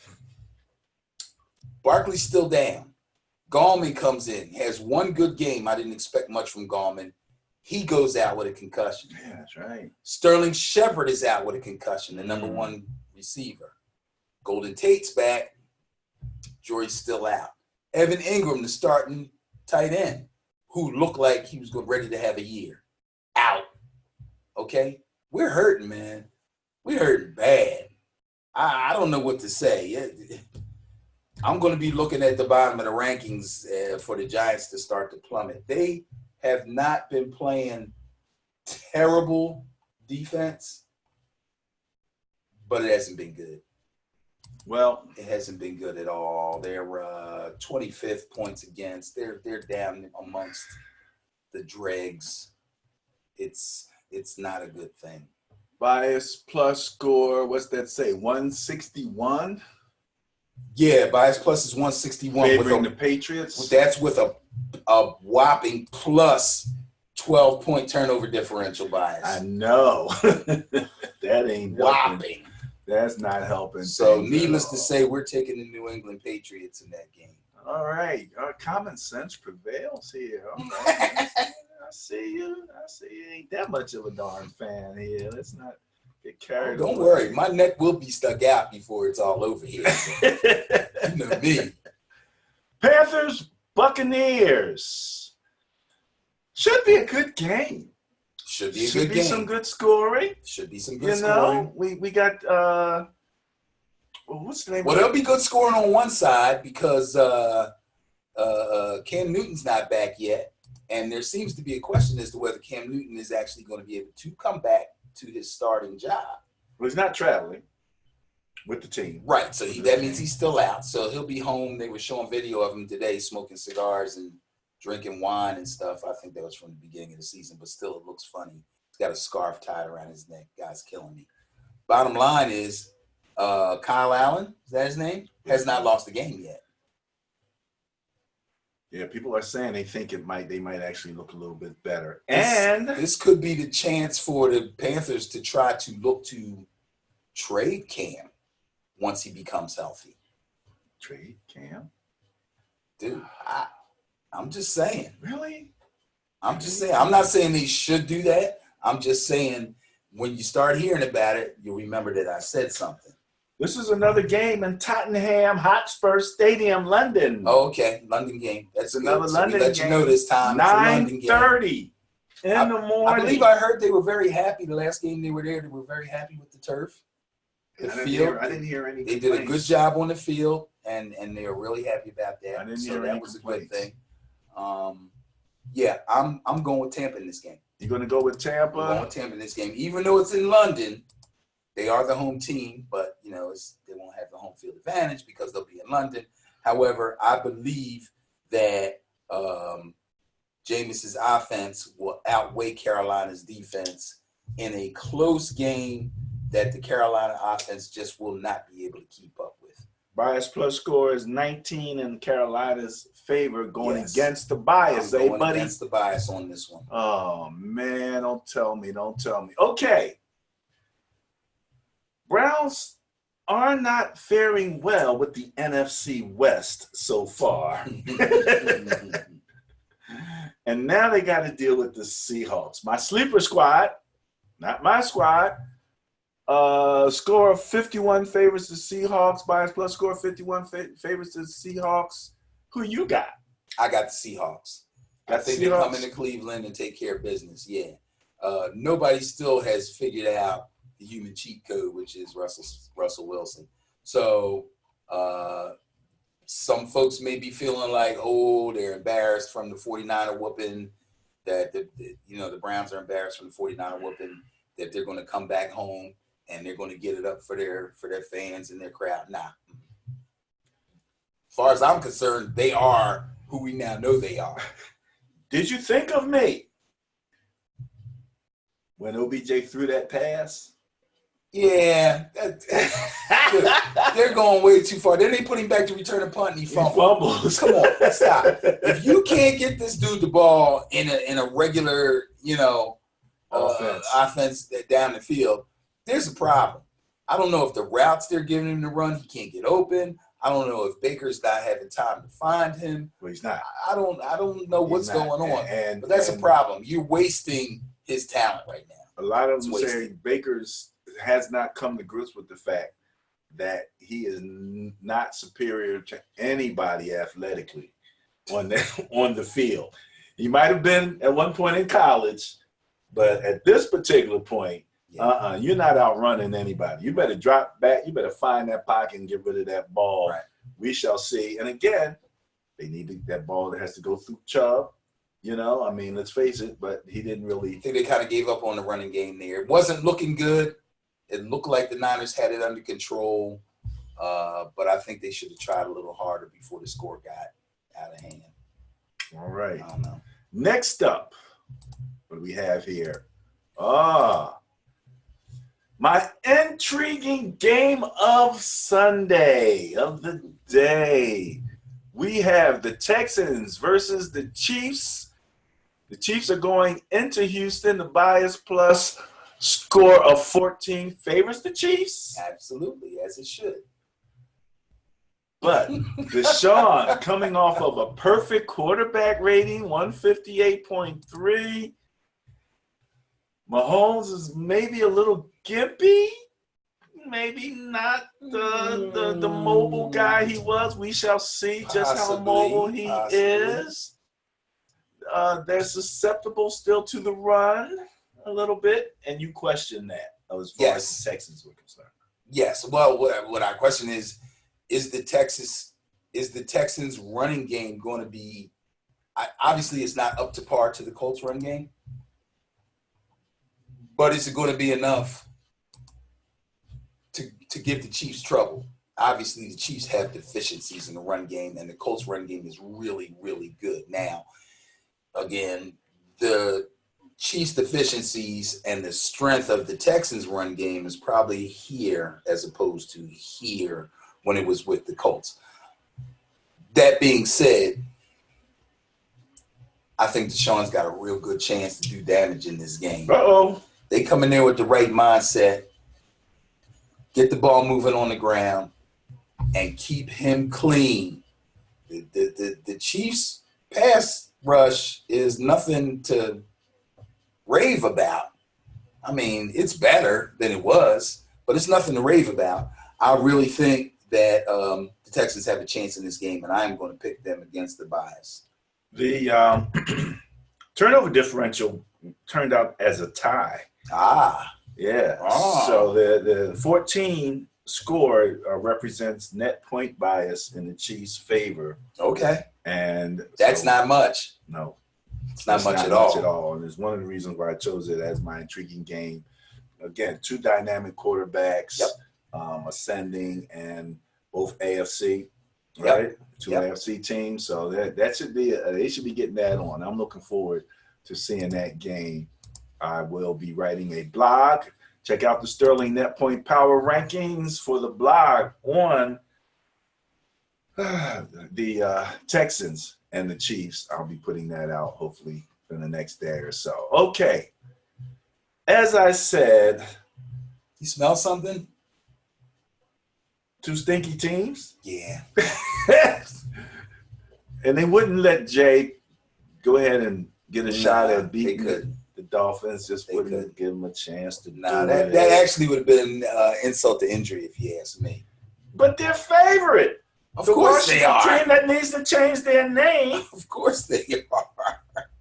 Barkley's still down. Gallman comes in, has one good game. I didn't expect much from Gallman. He goes out with a concussion. Yeah, that's right. Sterling Shepard is out with a concussion, the number one receiver. Golden Tate's back. Jory's still out. Evan Ingram, the starting tight end, who looked like he was ready to have a year, out. Okay? We're hurting, man. We're hurting bad. I don't know what to say. I'm going to be looking at the bottom of the rankings for the Giants to start to plummet. They have not been playing terrible defense, but it hasn't been good. Well, it hasn't been good at all. They're 25th points against. They're down amongst the dregs. It's not a good thing. Bias Plus score, what's that say? 161? Yeah, Bias Plus is 161. Favoring the Patriots? That's with a whopping plus 12-point turnover differential bias. I know. That ain't whopping. Helping. That's not helping. So needless to say, we're taking the New England Patriots in that game. All right. Common sense prevails here. All right. I see you. Ain't that much of a darn fan here. Let's not get carried away. Don't worry. My neck will be stuck out before it's all over here. You know me. Panthers, Buccaneers. Should be a good game. Should be a good game. Some good scoring. Should be some good scoring. We got what's the name? Well, there'll be good scoring on one side because Cam Newton's not back yet, and there seems to be a question as to whether Cam Newton is actually going to be able to come back to his starting job. Well, he's not traveling with the team, right? So that means he's still out. So he'll be home. They were showing video of him today smoking cigars and drinking wine and stuff. I think that was from the beginning of the season, but still it looks funny. He's got a scarf tied around his neck. Guy's killing me. Bottom line is Kyle Allen, is that his name? Has not lost a game yet. Yeah, people are saying they think they might actually look a little bit better. And this could be the chance for the Panthers to try to look to trade Cam once he becomes healthy. Trade Cam? Dude, I'm just saying. Really? I'm just saying. I'm not saying they should do that. I'm just saying when you start hearing about it, you'll remember that I said something. This is another game in Tottenham Hotspur Stadium, London. Oh, okay. London game. That's another good. London game. Let you know this time. 9:30 in the morning. I believe I heard they were very happy. The last game they were there, they were very happy with the turf. The field. I didn't hear any complaints. They did a good job on the field, and they were really happy about that. I didn't hear any complaints. That was a good thing. Yeah, I'm going with Tampa in this game. You're going to go with Tampa? I'm going with Tampa in this game. Even though it's in London, they are the home team, but, they won't have the home field advantage because they'll be in London. However, I believe that Jameis's offense will outweigh Carolina's defense in a close game that the Carolina offense just will not be able to keep up with. Bias plus score is 19 in Carolina's favor, going Yes. against the bias, I'm going buddy? against the bias on this one. Oh, man, don't tell me. Okay. Browns are not faring well with the NFC West so far. And now they got to deal with the Seahawks. My sleeper squad, not my squad. Score of 51 favors the Seahawks. Bias plus score 51 favors the Seahawks. Who you got? I got the Seahawks. I think they come into Cleveland and take care of business. Yeah. Nobody still has figured out the human cheat code, which is Russell Wilson. So some folks may be feeling like, oh, they're embarrassed from the 49er whooping, that the Browns are embarrassed from the 49er whooping, that they're going to come back home and they're going to get it up for their fans and their crowd. Nah. As far as I'm concerned, they are who we now know they are. Did you think of me when OBJ threw that pass? Yeah. They're going way too far. Then they put him back to return a punt and he fumbles. Come on, stop. If you can't get this dude the ball in a regular, offense down the field, there's a problem. I don't know if the routes they're giving him to run, he can't get open. I don't know if Baker's not having time to find him. Well, he's not. I don't know what's going on. But that's a problem. You're wasting his talent right now. A lot of them say Baker's has not come to grips with the fact that he is not superior to anybody athletically on the field. He might have been at one point in college, but at this particular point, you're not outrunning anybody. You better drop back. You better find that pocket and get rid of that ball. Right. We shall see. And again, they need that ball that has to go through Chubb. Let's face it, but he didn't really. I think they kind of gave up on the running game there. It wasn't looking good. It looked like the Niners had it under control, but I think they should have tried a little harder before the score got out of hand. All right. I don't know. Next up, what do we have here? My intriguing game of Sunday of the day. We have the Texans versus the Chiefs. The Chiefs are going into Houston. The bias plus score of 14 favors the Chiefs. Absolutely, as it should. But Deshaun coming off of a perfect quarterback rating, 158.3. Mahomes is maybe a little gimpy, maybe not the mobile guy he was. We shall see just how mobile he is. They're susceptible still to the run a little bit, and you question that as far as the Texans were concerned. Yes. Well, what I question is the Texans running game going to be? Obviously, it's not up to par to the Colts run game. But is it going to be enough to give the Chiefs trouble? Obviously, the Chiefs have deficiencies in the run game, and the Colts run game is really, really good. Now, again, the Chiefs' deficiencies and the strength of the Texans' run game is probably here as opposed to here when it was with the Colts. That being said, I think Deshaun's got a real good chance to do damage in this game. Uh-oh. They come in there with the right mindset, get the ball moving on the ground, and keep him clean. The Chiefs' pass rush is nothing to rave about. I mean, it's better than it was, but it's nothing to rave about. I really think that the Texans have a chance in this game, and I am going to pick them against the bias. The turnover differential turned out as a tie. Yeah. So the 14 score represents net point bias in the Chiefs' favor. Okay. And that's not much. No. It's not much at all. And it's one of the reasons why I chose it as my intriguing game. Again, two dynamic quarterbacks ascending, and both AFC, right? Two AFC teams. So that should be they should be getting that on. I'm looking forward to seeing that game I will be writing a blog. Check out the Sterling Net Point Power Rankings for the blog on the Texans and the Chiefs. I'll be putting that out hopefully in the next day or so. Okay. As I said, You smell something? 2 stinky teams. Yeah. And they wouldn't let Jay go ahead and get a shot at They beating couldn't. the Dolphins. Just They wouldn't couldn't. give him a chance to Nah, do it. that actually would have been insult to injury if you ask me. But they're favorite. Of The course they Washington are. team that needs to change their name. Of course they are.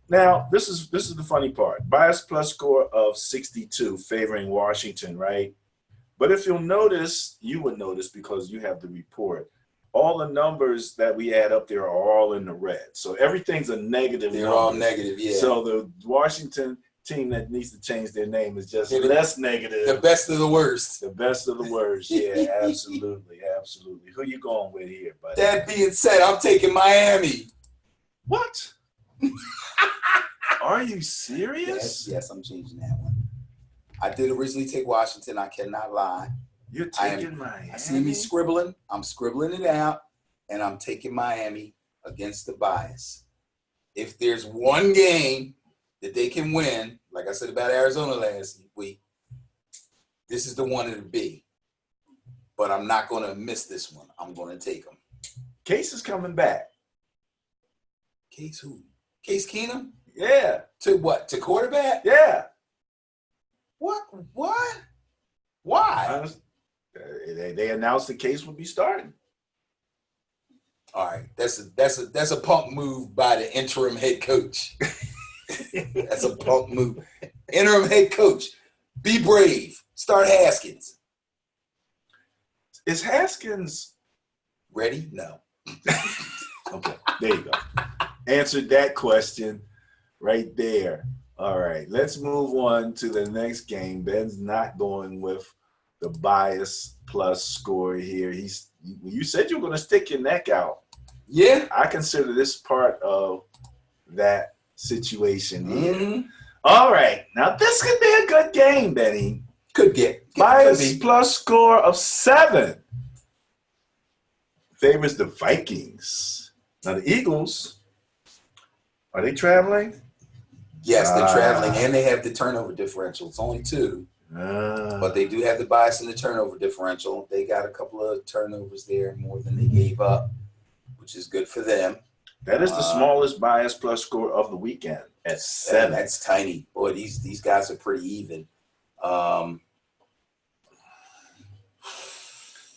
Now, this is the funny part. Bias plus score of 62 favoring Washington, right? But if you'll notice, you would notice because you have the report, all the numbers that we add up there are all in the red. So everything's a negative They're number. all negative, yeah. So the Washington team that needs to change their name is just They're less negative. the best of the worst. The best of the worst. Yeah, absolutely. Absolutely. Who you going with here, buddy? That being said, I'm taking Miami. What? Are you serious? Yes, I'm changing that one. I did originally take Washington. I cannot lie. You're taking Miami? I see me scribbling. I'm scribbling it out, and I'm taking Miami against the bias. If there's one game that they can win, like I said about Arizona last week, this is the one it'll be. But I'm not going to miss this one. I'm going to take them. Case is coming back. Case who? Case Keenum? Yeah. To what? To quarterback? Yeah. What? What? Why? They announced the Case would be starting. All right, that's a punk move by the interim head coach. That's a punk move. Interim head coach, be brave. Start Haskins. Is Haskins Ready? No. okay? There you go. Answered that question right there. All right, let's move on to the next game. Ben's not going with the bias plus score here. You said you were going to stick your neck out. Yeah. I consider this part of that situation here. Mm-hmm. All right, now this could be a good game, Benny. Could get. Bias Could be. plus score of 7 favors the Vikings. Now the Eagles, are they traveling? Yes, they're traveling, and they have the turnover differential. It's only 2, But but they do have the bias in the turnover differential. They got a couple of turnovers there, more than they gave up, which is good for them. that is the smallest bias plus score of the weekend at 7. That's tiny. Boy, these guys are pretty even.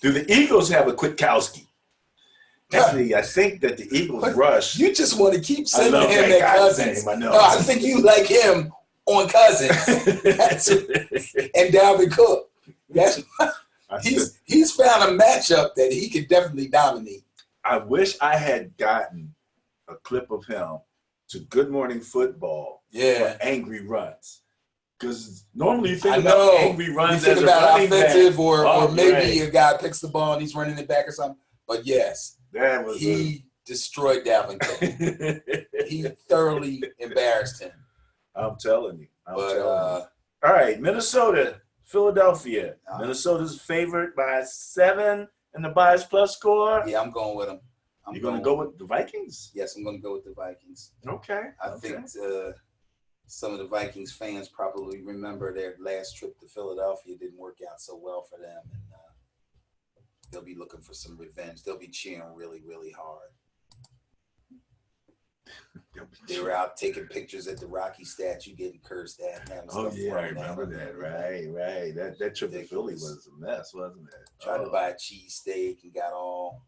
Do the Eagles have a Kwiatkowski? Actually, I think that the Eagles rush. You just want to keep I sending love him that at guy's Cousins. name, I know. No, I think you like him on Cousins and Dalvin Cook. He's found a matchup that he could definitely dominate. I wish I had gotten a clip of him to Good Morning Football Yeah. for angry runs. Because normally you think I about know. angry You runs think as about a running offensive back. or maybe right. a guy picks the ball and he's running it back or something. But yes, That was he destroyed Dalvin Cook. He thoroughly embarrassed him. I'm telling you. I'm But telling you. All right, Minnesota, Philadelphia. Minnesota's favored by 7 in the bias plus score. yeah, I'm going with him. You're going to go with the Vikings? Yes, I'm going to go with the Vikings. Okay. I think some of the Vikings fans probably remember their last trip to Philadelphia didn't work out so well for them, and they'll be looking for some revenge. They'll be cheering really, really hard. They were out taking pictures at the Rocky statue, getting cursed at. And having Oh, stuff yeah, I thrown at remember them. that. Right. That trip to Philly Ridiculous. was a mess, wasn't it? Tried to buy a cheesesteak and got all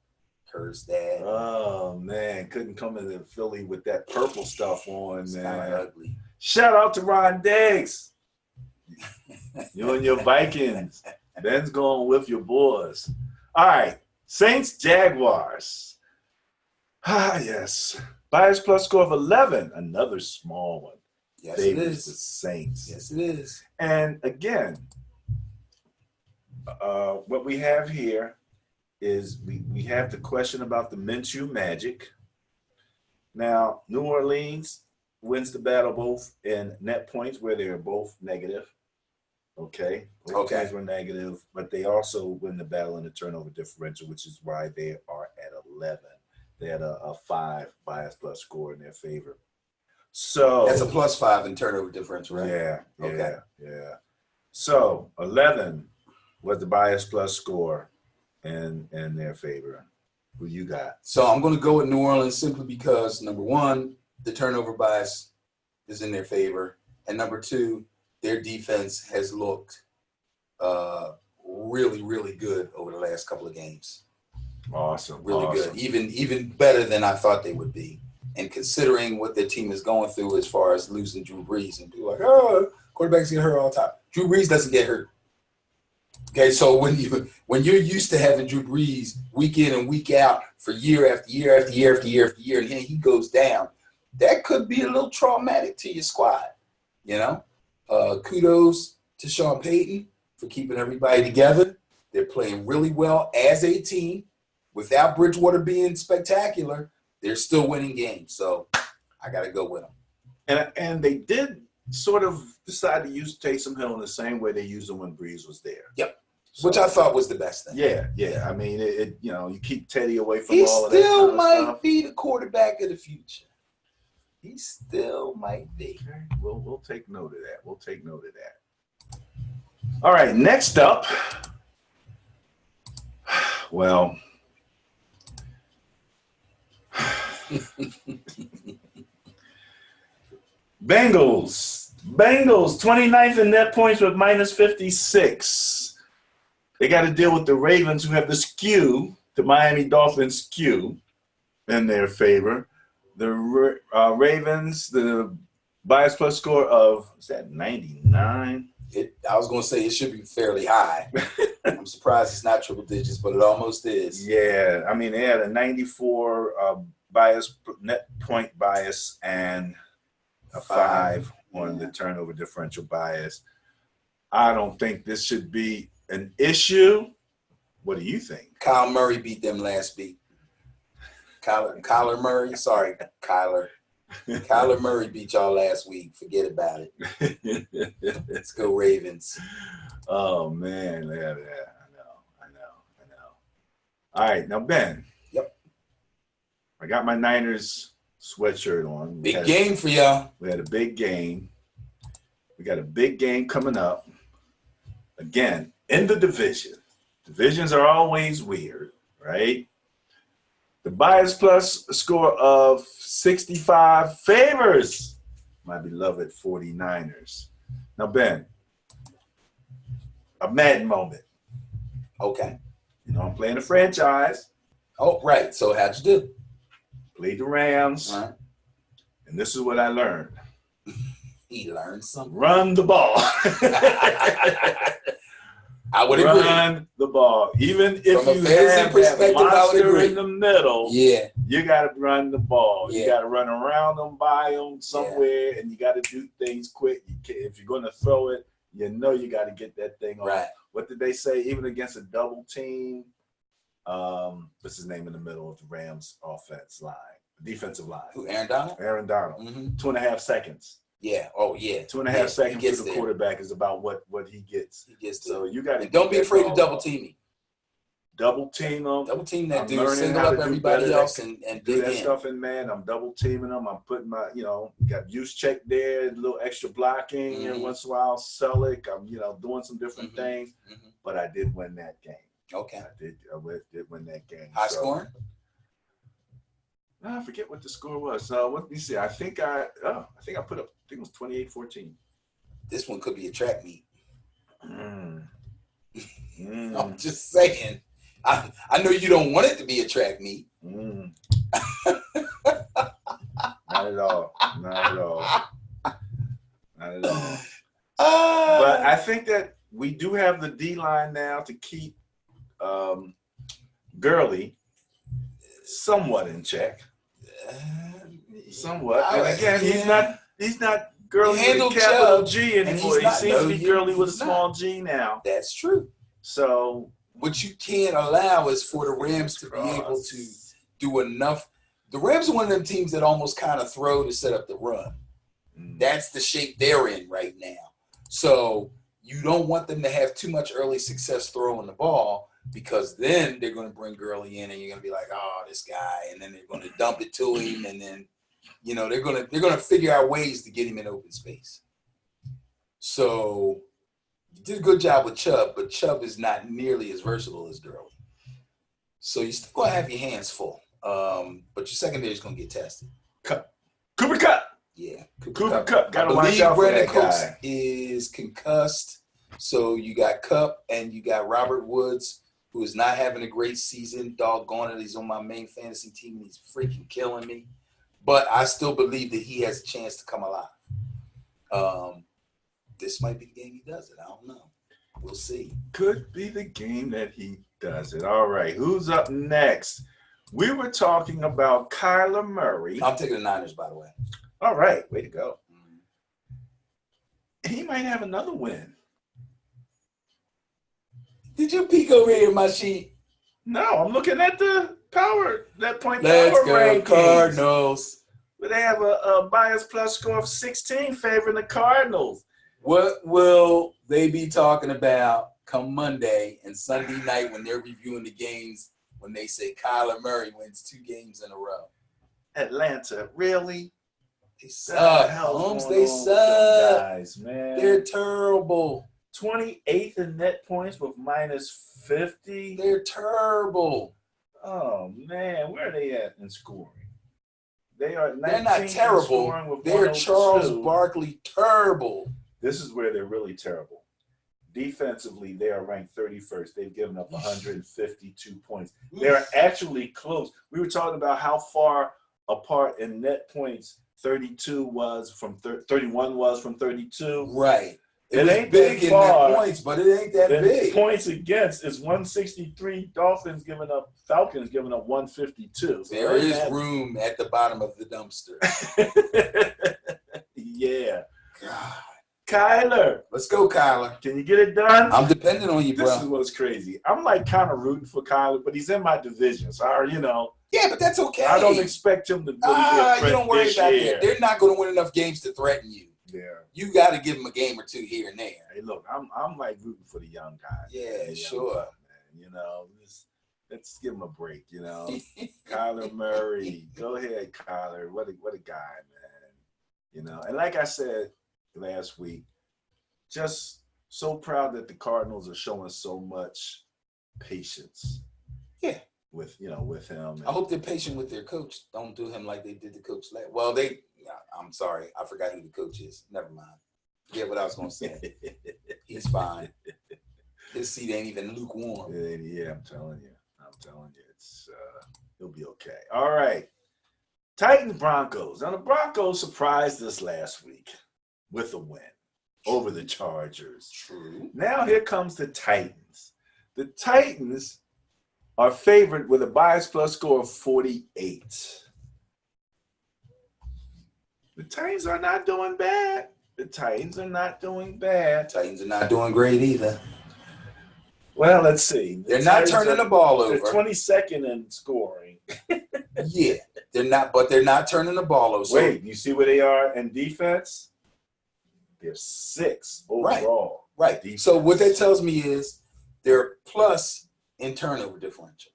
cursed at. Oh, man. Couldn't come into Philly with that purple stuff on, It's kind of man. ugly. Shout out to Ron Diggs. You and your Vikings. Ben's going with your boys. All right. Saints, Jaguars. Ah, yes. Bias plus score of 11. Another small one. Yes, it Favors the is. Saints. Yes, it is. And again, what we have here is we have the question about the Minshew Magic. Now, New Orleans wins the battle both in net points, where they're both negative. Okay. Both Okay. teams were negative, but they also win the battle in the turnover differential, which is why they are at 11. They had a 5 bias plus score in their favor. So That's a +5 in turnover differential, right? yeah, Okay. yeah. So 11 was the bias plus score in their favor. Who you got? So I'm going to go with New Orleans simply because, number one, the turnover bias is in their favor. And number two, their defense has looked really, really good over the last couple of games. Awesome. Really awesome. good. Even better than I thought they would be. And considering what their team is going through as far as losing Drew Brees, and people are like, oh, quarterbacks get hurt all the time. Drew Brees doesn't get hurt. Okay, so when you're used to having Drew Brees week in and week out for year after year after year after year after year, and then he goes down, that could be a little traumatic to your squad. You know, kudos to Sean Payton for keeping everybody together. They're playing really well as a team. Without Bridgewater being spectacular, they're still winning games. So I got to go with them. And they did sort of decide to use Taysom Hill in the same way they used him when Breeze was there. Yep. So, Which I thought was the best thing. Yeah. I mean, you keep Teddy away from He all of that kind still of might stuff. be the quarterback of the future. He still might be. Okay, we'll take note of that. All right, next up. Well, Bengals 29th in net points with -56. They got to deal with the Ravens, who have the Miami Dolphins skew in their favor. The Ravens, the bias plus score of, is that 99? I was going to say it should be fairly high. I'm surprised it's not triple digits, but it almost is. Yeah, I mean, they had a 94 net point bias and a 5 on the turnover differential bias. I don't think this should be an issue. What do you think? Kyle Murray beat them last week. Kyler Murray. Sorry, Kyler. Kyler Murray beat y'all last week. Forget about it. Let's go Ravens. Oh, man. Yeah, I know. All right, now, Ben. Yep. I got my Niners sweatshirt on. Big game for y'all. We had a big game. We got a big game coming up. Again, in the division. Divisions are always weird, right? The bias plus score of 65 favors my beloved 49ers. Now, Ben, a Madden moment. Okay. You know, I'm playing a franchise. Oh, right. So how'd you do? Played the Rams. All right. And this is what I learned. He learned something. Run the ball. I would agree. Run the ball. Even if From a you fantasy have that perspective, I would monster agree. in the middle, Yeah. you got to run the ball. Yeah. You got to run around them, by them somewhere, and you got to do things quick. If you're going to throw it, you know you got to get that thing off. Right. What did they say? Even against a double team, what's his name in the middle of the Rams offense line, defensive line? Who, Aaron Donald? Aaron Donald. Mm-hmm. 2.5 seconds. Yeah. Oh, yeah. 2.5 seconds gets to the there. quarterback is about what he gets. He gets So there. you got to And don't be afraid to double team him. Double team them. Double team that I'm dude. learning Single how up to do everybody better else and do dig that in. stuff in man. I'm double teaming them. I'm putting my, got use check there, a little extra blocking, and once in a while Selleck. I'm, doing some different things. Mm-hmm. But I did win that game. Okay. I did win that game. High scoring? I forget what the score was. Let me see. I think I put up. I think it was 28-14. This one could be a track meet. Mm. I'm just saying. I know you don't want it to be a track meet. Mm. Not at all. Not at all. Not at all. But I think that we do have the D-line now to keep Gurley somewhat in check. Somewhat. And again, he's not Gurley with a capital G anymore. He seems to be Gurley with a small G now. That's true. So what you can't allow is for the Rams to be able to do enough. The Rams are one of them teams that almost kind of throw to set up the run. That's the shape they're in right now. So you don't want them to have too much early success throwing the ball, because then they're going to bring Gurley in and you're going to be like, oh, this guy. And then they're going to dump it to him. And then, they're going to figure out ways to get him in open space. So you did a good job with Chubb, but Chubb is not nearly as versatile as Gurley. So you're still going to have your hands full. But your secondary is going to get tested. Cooper Kupp. Yeah. Cooper Kupp. Got to watch out for that guy. Is concussed. So you got Kupp and you got Robert Woods, who is not having a great season. Doggone it, he's on my main fantasy team and he's freaking killing me. But I still believe that he has a chance to come alive. This might be the game he does it. I don't know. We'll see. Could be the game that he does it. All right, who's up next? We were talking about Kyler Murray. I'm taking the Niners, by the way. All right, way to go. He might have another win. Did you peek over here in my sheet? No, I'm looking at the Let's power go, rankings. Cardinals. But they have a bias plus score of 16 favoring the Cardinals. What will they be talking about come Monday and Sunday night when they're reviewing the games when they say Kyler Murray wins 2 games in a row? Atlanta, really? They suck. Holmes, they suck. Guys, man. They're terrible. 28th in net points with minus 50. They're terrible. Oh, man. Where are they at in scoring? They are 19th. They're not terrible. They're Charles Barkley terrible. This is where they're really terrible. Defensively, they are ranked 31st. They've given up 152 points. They're actually close. We were talking about how far apart in net points 31 was from 32. Right. It ain't big in far. net points, but it ain't that big. Points against is 163. Falcons giving up 152. So there is room at the bottom of the dumpster. Yeah. God. Kyler. Let's go, Kyler. Can you get it done? I'm depending on you, bro. This is what's crazy. I'm like kind of rooting for Kyler, but he's in my division. So I already Yeah, but that's okay. I don't expect him to really be a threat you don't worry this about year. that. They're not going to win enough games to threaten you. Yeah. You got to give them a game or 2 here and there. Hey, look, I'm like rooting for the young guy. Yeah, sure. Man. Let's give him a break. Kyler Murray, go ahead, Kyler. What a guy, man. And like I said last week, just so proud that the Cardinals are showing so much patience. Yeah. With him. I hope they're patient with their coach. Don't do him like they did the coach last. Well, I'm sorry. I forgot who the coach is. Never mind. Forget what I was going to say. He's fine. His seat ain't even lukewarm. Yeah, I'm telling you. It's he'll be okay. All right. Titans Broncos. Now the Broncos surprised us last week with a win over the Chargers. True. Now here comes the Titans. The Titans are favored with a bias plus score of 48. The Titans are not doing bad. Titans are not doing great either. Well, let's see. They're not turning the ball over. They're 22nd in scoring. Yeah, they're not, but they're not turning the ball over. So, wait, you see where they are in defense? They're 6th overall. Right. So what that tells me is they're plus in turnover differential.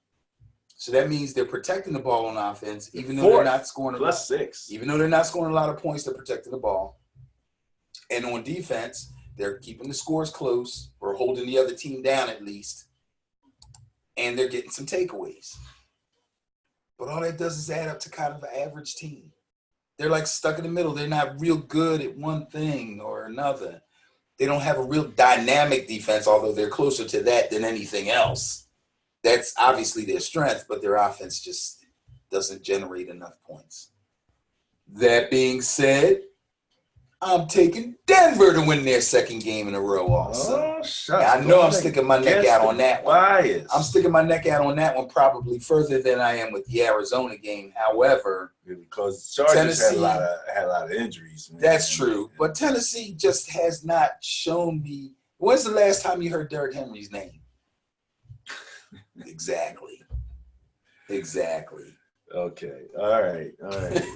So that means they're protecting the ball on offense, even though they're not scoring a lot. Plus 6. Even though they're not scoring a lot of points, they're protecting the ball. And on defense, they're keeping the scores close or holding the other team down at least. And they're getting some takeaways. But all that does is add up to kind of an average team. They're like stuck in the middle. They're not real good at one thing or another. They don't have a real dynamic defense, although they're closer to that than anything else. That's obviously their strength, but their offense just doesn't generate enough points. That being said, I'm taking Denver to win their 2nd game in a row also. Oh, shucks. I know I'm sticking my neck out on that one. Bias. I'm sticking my neck out on that one probably further than I am with the Arizona game. However, because Chargers Tennessee had a lot of injuries. Man. That's true. But Tennessee just has not shown me. When's the last time you heard Derrick Henry's name? Exactly. Okay. All right.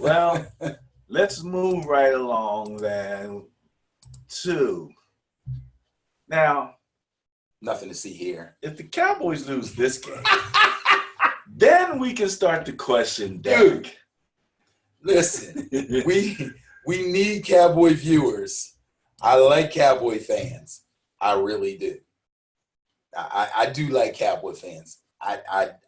Well, let's move right along then to now. Nothing to see here. If the Cowboys lose this game, then we can start to question Derek. Dude, listen, we need Cowboy viewers. I like Cowboy fans. I really do. I do like Cowboy fans. I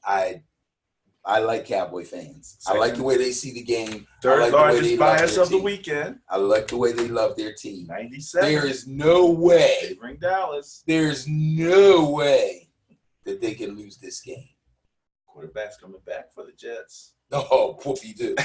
like Cowboy fans. I like the way they see the game. Third like largest bias of the weekend. I like the way they love their team. 97. There is no way. They bring Dallas. There's no way that they can lose this game. Quarterback's coming back for the Jets. Oh, whoopie do.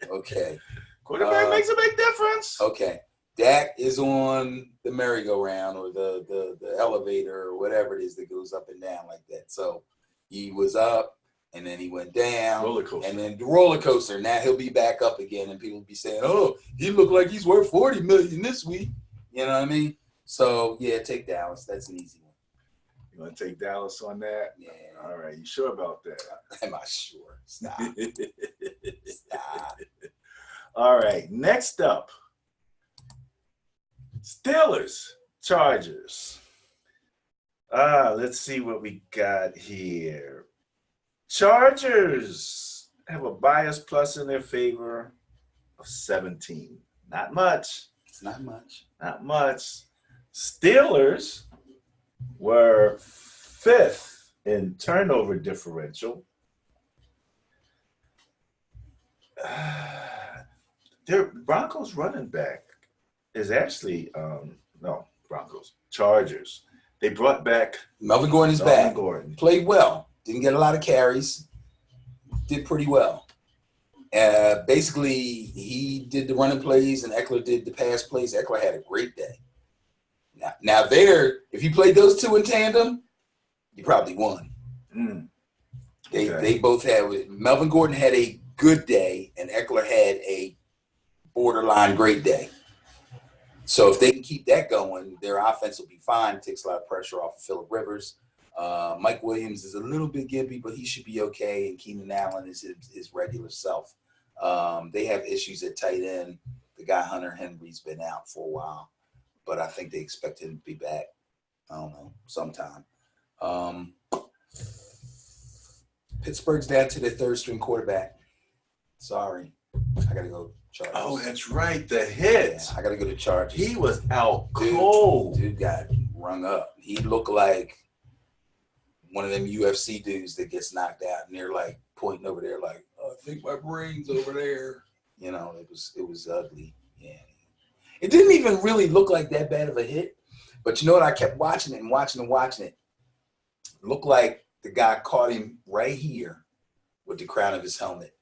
Okay. Quarterback makes a big difference. Okay. Dak is on the merry-go-round or the elevator or whatever it is that goes up and down like that. So he was up and then he went down. Roller coaster. And then the roller coaster. Now he'll be back up again and people will be saying, oh, he looked like he's worth $40 million this week. You know what I mean? So, yeah, take Dallas. That's an easy one. You want to take Dallas on that? Yeah. All right. You sure about that? Am I sure? Stop. Stop. All right. Next up, Steelers, Chargers. Let's see what we got here. Chargers have a bias plus in their favor of 17. Not much. It's not much. Not much. Steelers were 5th in turnover differential. Their Broncos running back is actually Chargers. They brought back Melvin Gordon is Melvin back. Gordon. Played well. Didn't get a lot of carries. Did pretty well. Basically, he did the running plays and Eckler did the pass plays. Eckler had a great day. Now if you played those two in tandem, you probably won. They both had. Melvin Gordon had a good day and Eckler had a borderline great day. So if they can keep that going, their offense will be fine. Takes a lot of pressure off of Phillip Rivers. Mike Williams is a little bit gimpy, but he should be okay. And Keenan Allen is his regular self. They have issues at tight end. The guy Hunter Henry's been out for a while, but I think they expect him to be back. I don't know, sometime. Pittsburgh's down to their third string quarterback. Sorry, I gotta go Chargers. Oh, that's right. The hit. Yeah, I gotta go to Chargers. He was out cold. Dude got rung up. He looked like one of them UFC dudes that gets knocked out, and they're like pointing over there, like, oh, I think my brain's over there. You know, it was ugly. Yeah, it didn't even really look like that bad of a hit. But you know what? I kept watching it and watching it. It looked like the guy caught him right here with the crown of his helmet.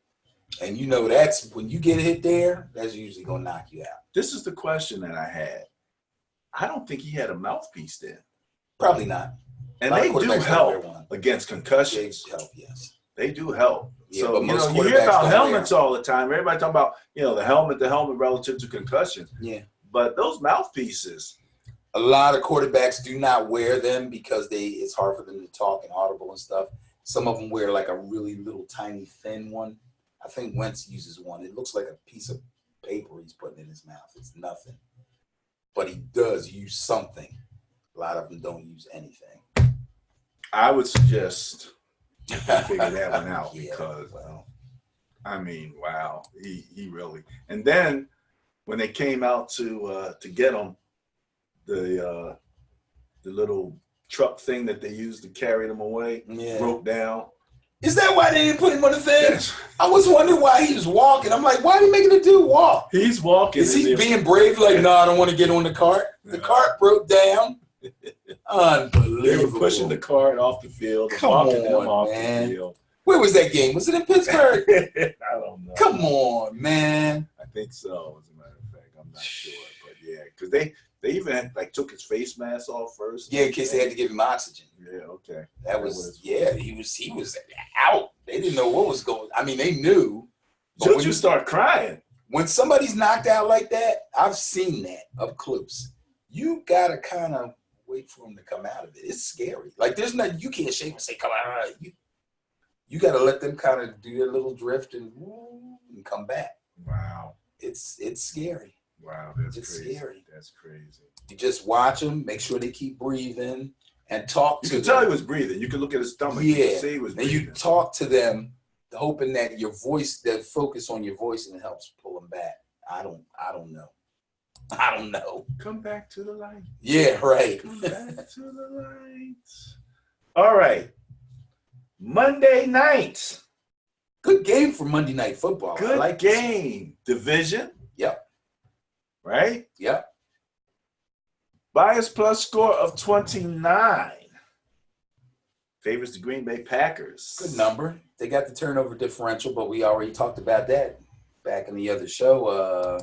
And you know that's when you get hit there, that's usually gonna knock you out. This is the question that I had. I don't think he had a mouthpiece then. Probably not. And they do help against concussions. They help, yes. They do help. Yeah, so you hear about helmets all the time. Everybody talking about the helmet relative to concussions. Yeah. But those mouthpieces. A lot of quarterbacks do not wear them because it's hard for them to talk and audible and stuff. Some of them wear like a really little tiny thin one. I think Wentz uses one. It looks like a piece of paper he's putting in his mouth. It's nothing. But he does use something. A lot of them don't use anything. I would suggest figure that one out because, I mean, wow, he really. And then when they came out to get him, the little truck thing that they used to carry them away broke down. Is that why they didn't put him on the thing? Yes. I was wondering why he was walking. I'm like, why are they making the dude walk? He's walking. Is he being brave? Like, no, I don't want to get on the cart. The cart broke down. Unbelievable. They were pushing the cart off the field. Come walking them on, off man. the field. Where was that game? Was it in Pittsburgh? I don't know. Come on, man. I think so, as a matter of fact. I'm not sure. But yeah, because they even took his face mask off first. Yeah, in case they had to give him oxygen. Yeah, okay. That was he was out. They didn't know what was going. I mean, they knew. But when you start crying. When somebody's knocked out like that, I've seen that up close. You gotta kind of wait for them to come out of it. It's scary. Like there's nothing you can't shake and say, come on. You gotta let them kind of do their little drift and come back. Wow. It's scary. Wow, that's It's crazy. scary. That's crazy. You just watch them, make sure they keep breathing, and talk You to can them. tell he was breathing. You can look at his stomach. You Yeah, can see he was and breathing. you talk to them, hoping that your voice, that focus on your voice, and it helps pull them back. I don't know. I don't know. Come back to the light. Yeah, right. Come back to the light. All right. Monday night. Good game for Monday Night Football. I Good like this one. game. Division. Yep. Right? Yep. Bias plus score of 29. Favors the Green Bay Packers. Good number. They got the turnover differential, but we already talked about that back in the other show.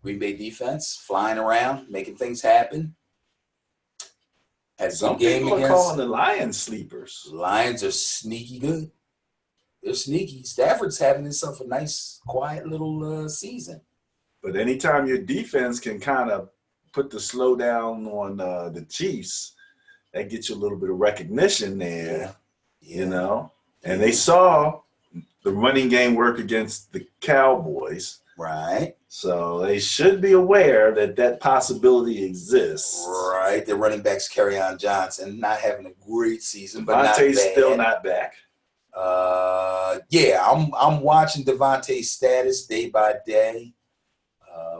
Green Bay defense flying around, making things happen. Had a Some good game people are against calling the Lions sleepers. Lions. Are sneaky good. They're sneaky. Stafford's having himself a nice, quiet little season. But anytime your defense can kind of put the slow down on the Chiefs, that gets you a little bit of recognition there, you know. And they saw the running game work against the Cowboys. Right. So they should be aware that that possibility exists. Right. Their running backs, Kerryon Johnson, not having a great season, but not Devontae's bad. still not back. Yeah, I'm watching Devontae's status day by day.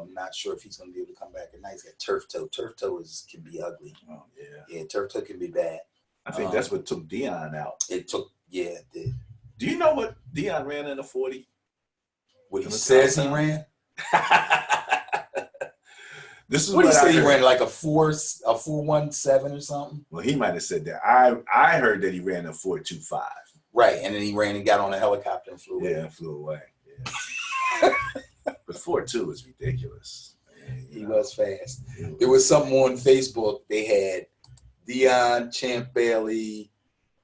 I'm not sure if he's going to be able to come back at night. He's got turf toe. Turf toe can be ugly. Oh, yeah. Yeah, turf toe can be bad. I think that's what took Deion out. It did. Do you know what Deion ran in a 40? What he says he ran? This is What did he I say? He heard. ran like a 4.17 or something? Well, he might have said that. I heard that he ran a 4.25. Right, and then he ran and got on a helicopter and flew away. Yeah, flew away. Yeah. But 4.2 is ridiculous. He was fast. There was something on Facebook. They had Deion, Champ Bailey,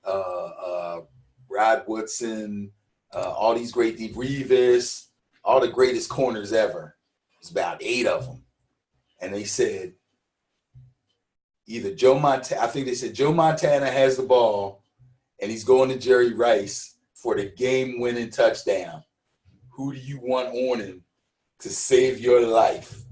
Rod Woodson, all these great deep Revis, all the greatest corners ever. There's about 8 of them. And they said either Joe Montana, I think they said Joe Montana has the ball and he's going to Jerry Rice for the game-winning touchdown. Who do you want on him to save your life?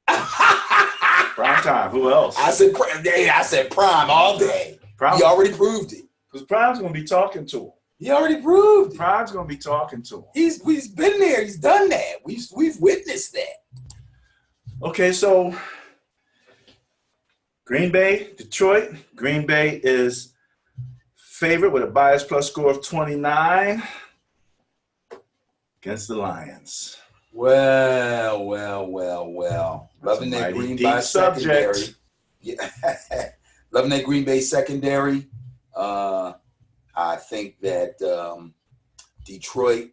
Prime time. Who else? I said Prime all day. Prime, He already proved it. because Prime's going to be talking to him. He already proved it. Prime's going to be talking to him. He's been there. He's done that. We've witnessed that. Okay, so Green Bay, Detroit. Green Bay is favorite with a bias plus score of 29 against the Lions. Well. Loving That's a that mighty Green deep Bay subject. secondary. Yeah. Loving that Green Bay secondary. I think that Detroit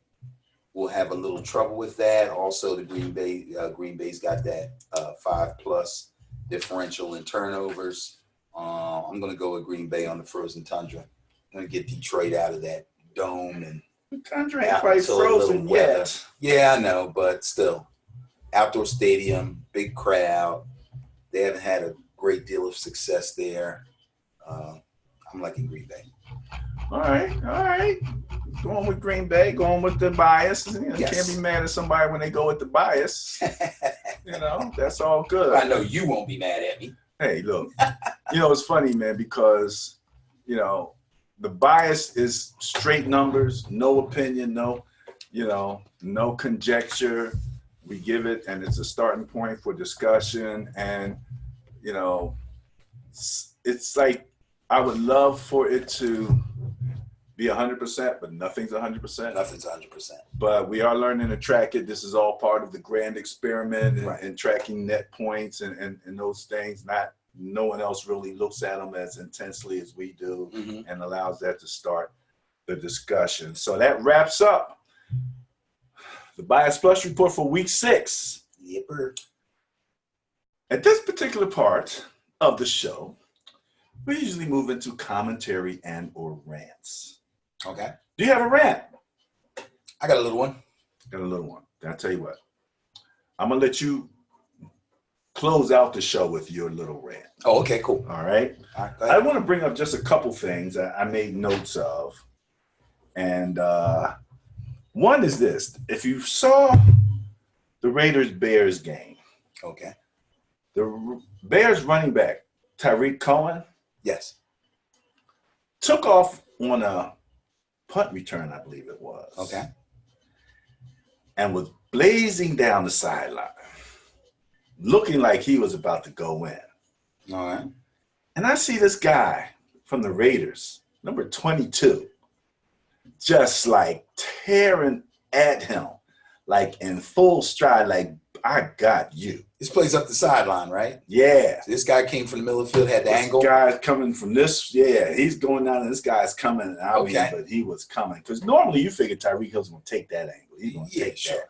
will have a little trouble with that. Also, the Green Bay's got that 5+ differential in turnovers. I'm going to go with Green Bay on the frozen tundra. I'm going to get Detroit out of that dome and Tundra ain't out quite until a little frozen weather. yet. Yeah, I know, but still, outdoor stadium, big crowd. They haven't had a great deal of success there. I'm liking Green Bay. All right. Going with Green Bay, going with the bias. You know, Yes. Can't be mad at somebody when they go with the bias. You know, that's all good. I know you won't be mad at me. Hey, look, it's funny, man, because, the bias is straight numbers, no opinion, no conjecture. We give it, and it's a starting point for discussion. And, it's like I would love for it to be 100%, but nothing's 100%. Nothing's 100%. But we are learning to track it. This is all part of the grand experiment and, Right. and tracking net points and those things. No one else really looks at them as intensely as we do Mm-hmm. and allows that to start the discussion. So that wraps up the Bias Plus report for week 6. Yipper. At this particular part of the show, we usually move into commentary and or rants. Okay. Do you have a rant? I got a little one. Got a little one. I'll tell you what. I'm going to let you close out the show with your little rant. Oh, okay, cool. All right? All right, go I ahead. want to bring up just a couple things that I made notes of. And One is this. If you saw the Raiders-Bears game, Okay. the Bears running back, Tyreek Cohen, Yes. took off on a punt return, I believe it was. Okay. And was blazing down the sideline, looking like he was about to go in. All right. And I see this guy from the Raiders, number 22, just like tearing at him, like in full stride, like, I got you. This plays up the sideline, right? Yeah. So this guy came from the middle of the field, had the This angle. guy's coming from this. Yeah, he's going down, and this guy's coming. I mean, but he was coming. Because normally you figure Tyreek Hill's going to take that angle. He's going to take that.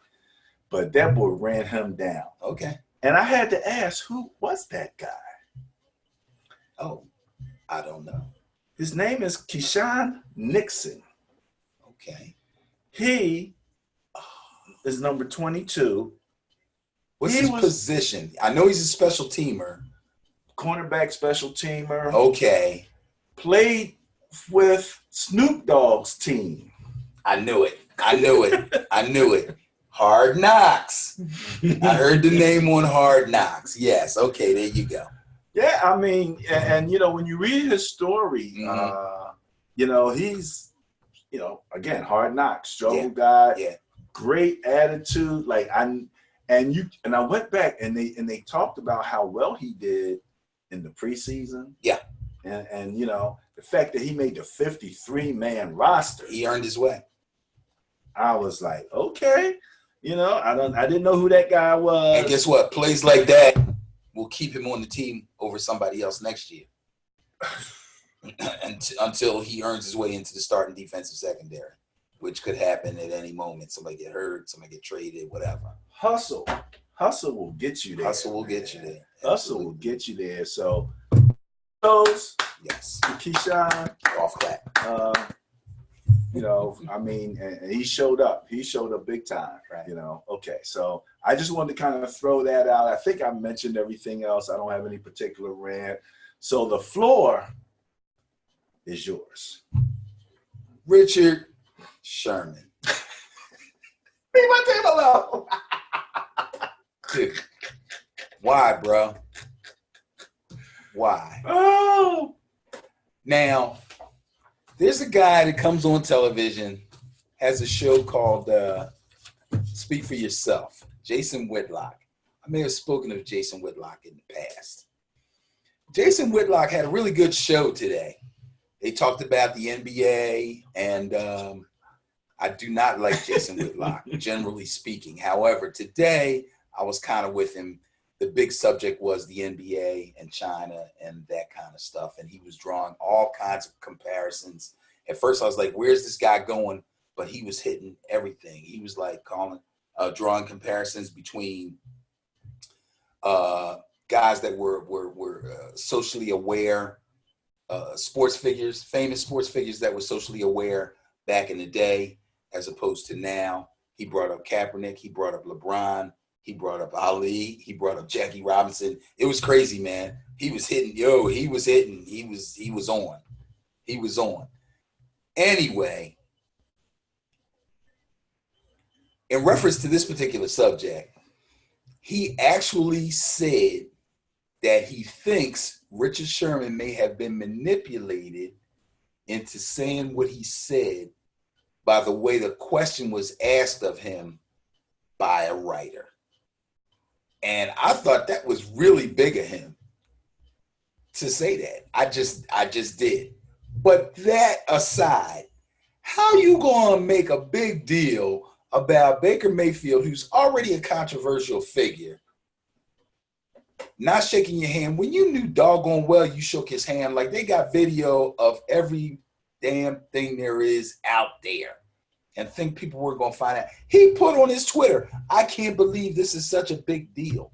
But that boy ran him down. Okay. And I had to ask, who was that guy? Oh, I don't know. His name is Keyshawn Nixon. Okay. He is number 22. What's his position? I know he's a special teamer. Cornerback, special teamer. Okay. Played with Snoop Dogg's team. I knew it. I knew it. Hard Knocks. I heard the name on Hard Knocks. Yes. Okay, there you go. Yeah, I mean, and you know, when you read his story, you know, he's, you know, again, hard knocks, struggle guy, great attitude. Like I went back and they talked about how well he did in the preseason. Yeah. And you know, the fact that he made the 53-man roster. He earned his way. I was like, okay. You know, I didn't know who that guy was. And guess what? Plays like that will keep him on the team over somebody else next year. Until he earns his way into the starting defensive secondary, which could happen at any moment. Somebody get hurt, somebody get traded, whatever. Hustle will get you there. Hustle will get you there. Hustle will get you there. So, those Keyshawn off that. You know, I mean, and he showed up. He showed up big time. Right. You know. Okay. So I just wanted to kind of throw that out. I think I mentioned everything else. I don't have any particular rant. So the floor is yours. Richard Sherman. Leave my table alone. Dude, why, bro? Why? Oh. Now, there's a guy that comes on television, has a show called Speak for Yourself, Jason Whitlock. I may have spoken of Jason Whitlock in the past. Jason Whitlock had a really good show today. They talked about the NBA, and I do not like Jason Whitlock, generally speaking. However, today I was kind of with him. The big subject was the NBA and China and that kind of stuff, and he was drawing all kinds of comparisons. At first, I was like, where's this guy going? But he was hitting everything. He was like drawing comparisons between guys that were socially aware, sports figures, famous sports figures that were socially aware back in the day, as opposed to now. He brought up Kaepernick. He brought up LeBron. He brought up Ali. He brought up Jackie Robinson. It was crazy, man. He was hitting. He was hitting. He was on. He was on. Anyway, in reference to this particular subject, he actually said that he thinks Richard Sherman may have been manipulated into saying what he said by the way the question was asked of him by a writer. And I thought that was really big of him to say that. I just did. But that aside, how you gonna make a big deal about Baker Mayfield, who's already a controversial figure, not shaking your hand when you knew doggone well you shook his hand? Like, they got video of every damn thing there is out there, and think people were going to find out. He put on his Twitter, I can't believe this is such a big deal.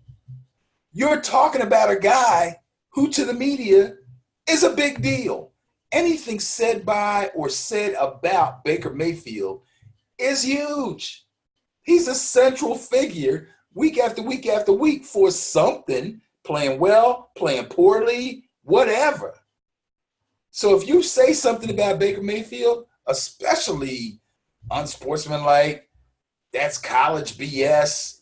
You're talking about a guy who to the media is a big deal. Anything said by or said about Baker Mayfield is huge. He's a central figure week after week after week for something, playing well, playing poorly, whatever. So if you say something about Baker Mayfield, especially unsportsmanlike. That's college BS.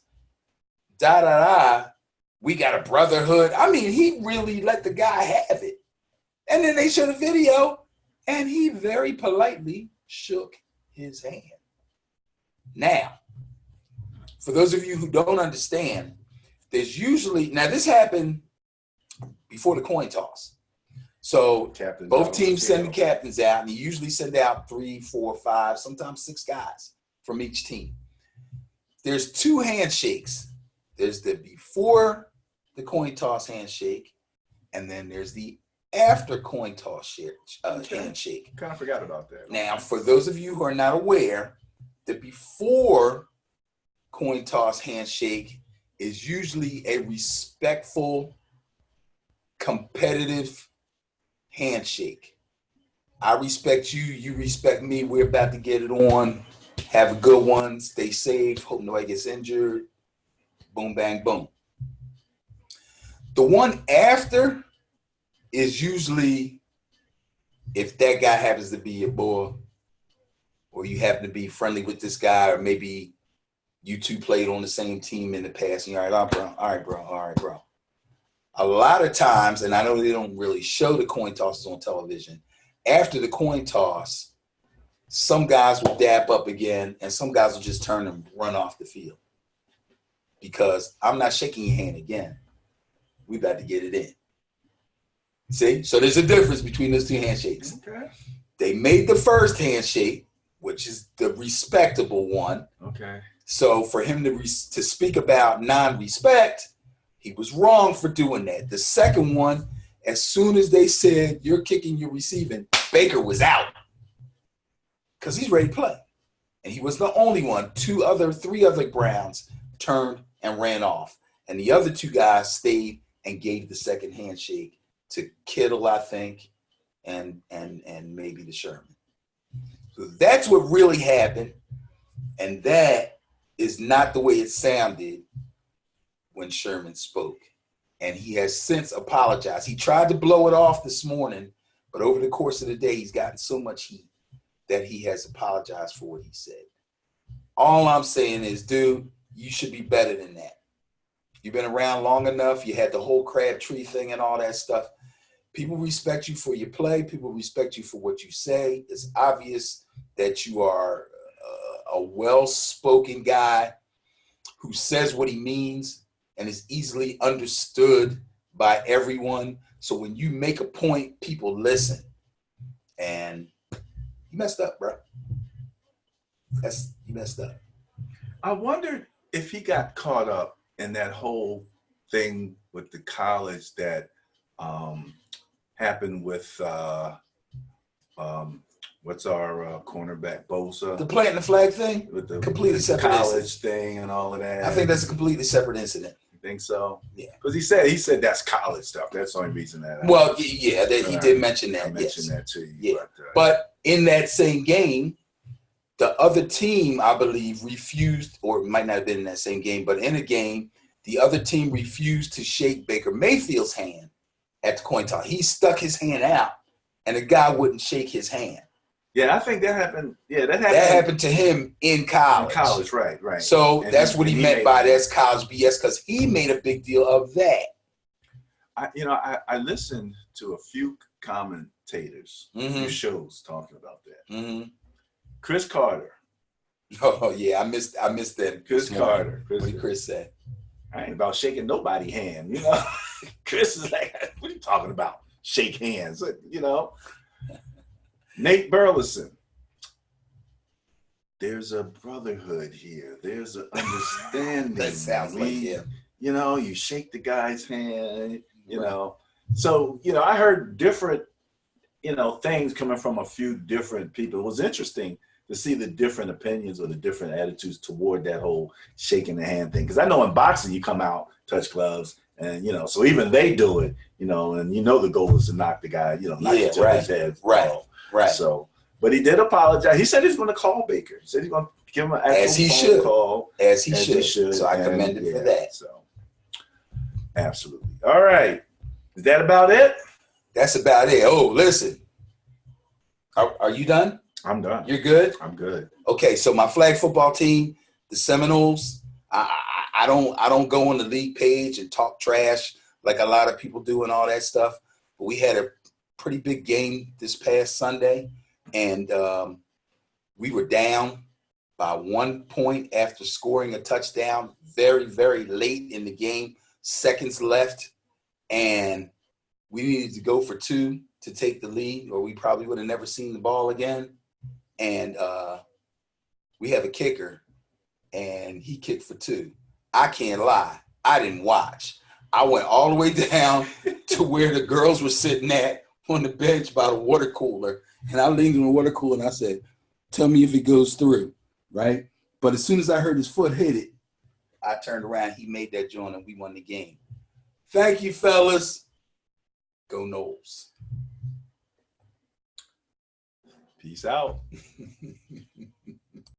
We got a brotherhood. I mean, he really let the guy have it. And then they showed a video, and he very politely shook his hand. Now, for those of you who don't understand, there's usually, now this happened before the coin toss. So Captain both teams send the captains out, and you usually send out 3, 4, 5, sometimes 6 guys from each team. There's 2 handshakes. There's the before the coin toss handshake, and then there's the after coin toss handshake. Kind of forgot about that. Now, for those of you who are not aware, the before coin toss handshake is usually a respectful, competitive handshake. I respect you, you respect me. We're about to get it on. Have a good one. Stay safe. Hope nobody gets injured. Boom, bang, boom. The one after is usually if that guy happens to be your boy, or you happen to be friendly with this guy, or maybe you two played on the same team in the past, and you're like, all right, bro. A lot of times, and I know they don't really show the coin tosses on television, after the coin toss, some guys will dap up again, and some guys will just turn and run off the field. Because I'm not shaking your hand again. We about to get it in. See? So there's a difference between those 2 handshakes. Okay. They made the first handshake, which is the respectable one. Okay. So for him to speak about non-respect, he was wrong for doing that. The second one, as soon as they said, you're kicking, you're receiving, Baker was out. Because he's ready to play. And he was the only one. 3 other Browns turned and ran off. And the other 2 guys stayed and gave the second handshake to Kittle, I think, and maybe to Sherman. So that's what really happened. And that is not the way it sounded when Sherman spoke. And he has since apologized. He tried to blow it off this morning, but over the course of the day, he's gotten so much heat that he has apologized for what he said. All I'm saying is, dude, you should be better than that. You've been around long enough. You had the whole Crabtree thing and all that stuff. People respect you for your play. People respect you for what you say. It's obvious that you are a well-spoken guy who says what he means and is easily understood by everyone. So when you make a point, people listen. And you messed up, bro. You messed up. I wondered if he got caught up in that whole thing with the college that happened with what's our cornerback Bosa, The planting the flag thing, with the completely separate college incident. thing and all of that. I think that's a completely separate incident. You think so? Yeah. Because he said that's college stuff. That's the only reason that. Well, yeah, he did mention that. I mentioned that to you. Yeah. But in that same game, the other team, I believe, refused, or it might not have been in that same game, but in a game, the other team refused to shake Baker Mayfield's hand at the coin toss. He stuck his hand out, and the guy wouldn't shake his hand. Yeah, I think that happened. Yeah, that happened to him in college. In college, right. So and that's what he meant by that's college BS, because he made a big deal of that. I listened to a few commentators, a few shows talking about that. Mm-hmm. Chris Carter. Oh yeah, I missed that. Chris Carter. What did Chris say? I ain't about shaking nobody's hand, Chris is like, what are you talking about? Shake hands, Nate Burleson. There's a brotherhood here. There's an understanding. That sounds like him. You shake the guy's hand, So, I heard different, things coming from a few different people. It was interesting to see the different opinions or the different attitudes toward that whole shaking the hand thing. Because I know in boxing, you come out, touch gloves, and, so even they do it, and the goal is to knock the guy, knock each other's head. Right. So, but he did apologize. He said he's going to call Baker. He said he's going to give him an actual phone call. As he should. So I commend him for that. So, absolutely. All right. Is that about it? That's about it. Oh, listen. Are you done? I'm done. You're good? I'm good. Okay, so my flag football team, the Seminoles, I don't go on the league page and talk trash like a lot of people do and all that stuff. But we had a pretty big game this past Sunday, and we were down by 1 point after scoring a touchdown very, very late in the game, seconds left, and we needed to go for 2 to take the lead, or we probably would have never seen the ball again. And we have a kicker, and he kicked for 2. I can't lie. I didn't watch. I went all the way down to where the girls were sitting at on the bench by the water cooler, and I leaned in the water cooler, and I said, tell me if it goes through, right? But as soon as I heard his foot hit it, I turned around. He made that joint, and we won the game. Thank you, fellas. Go Noles. Peace out.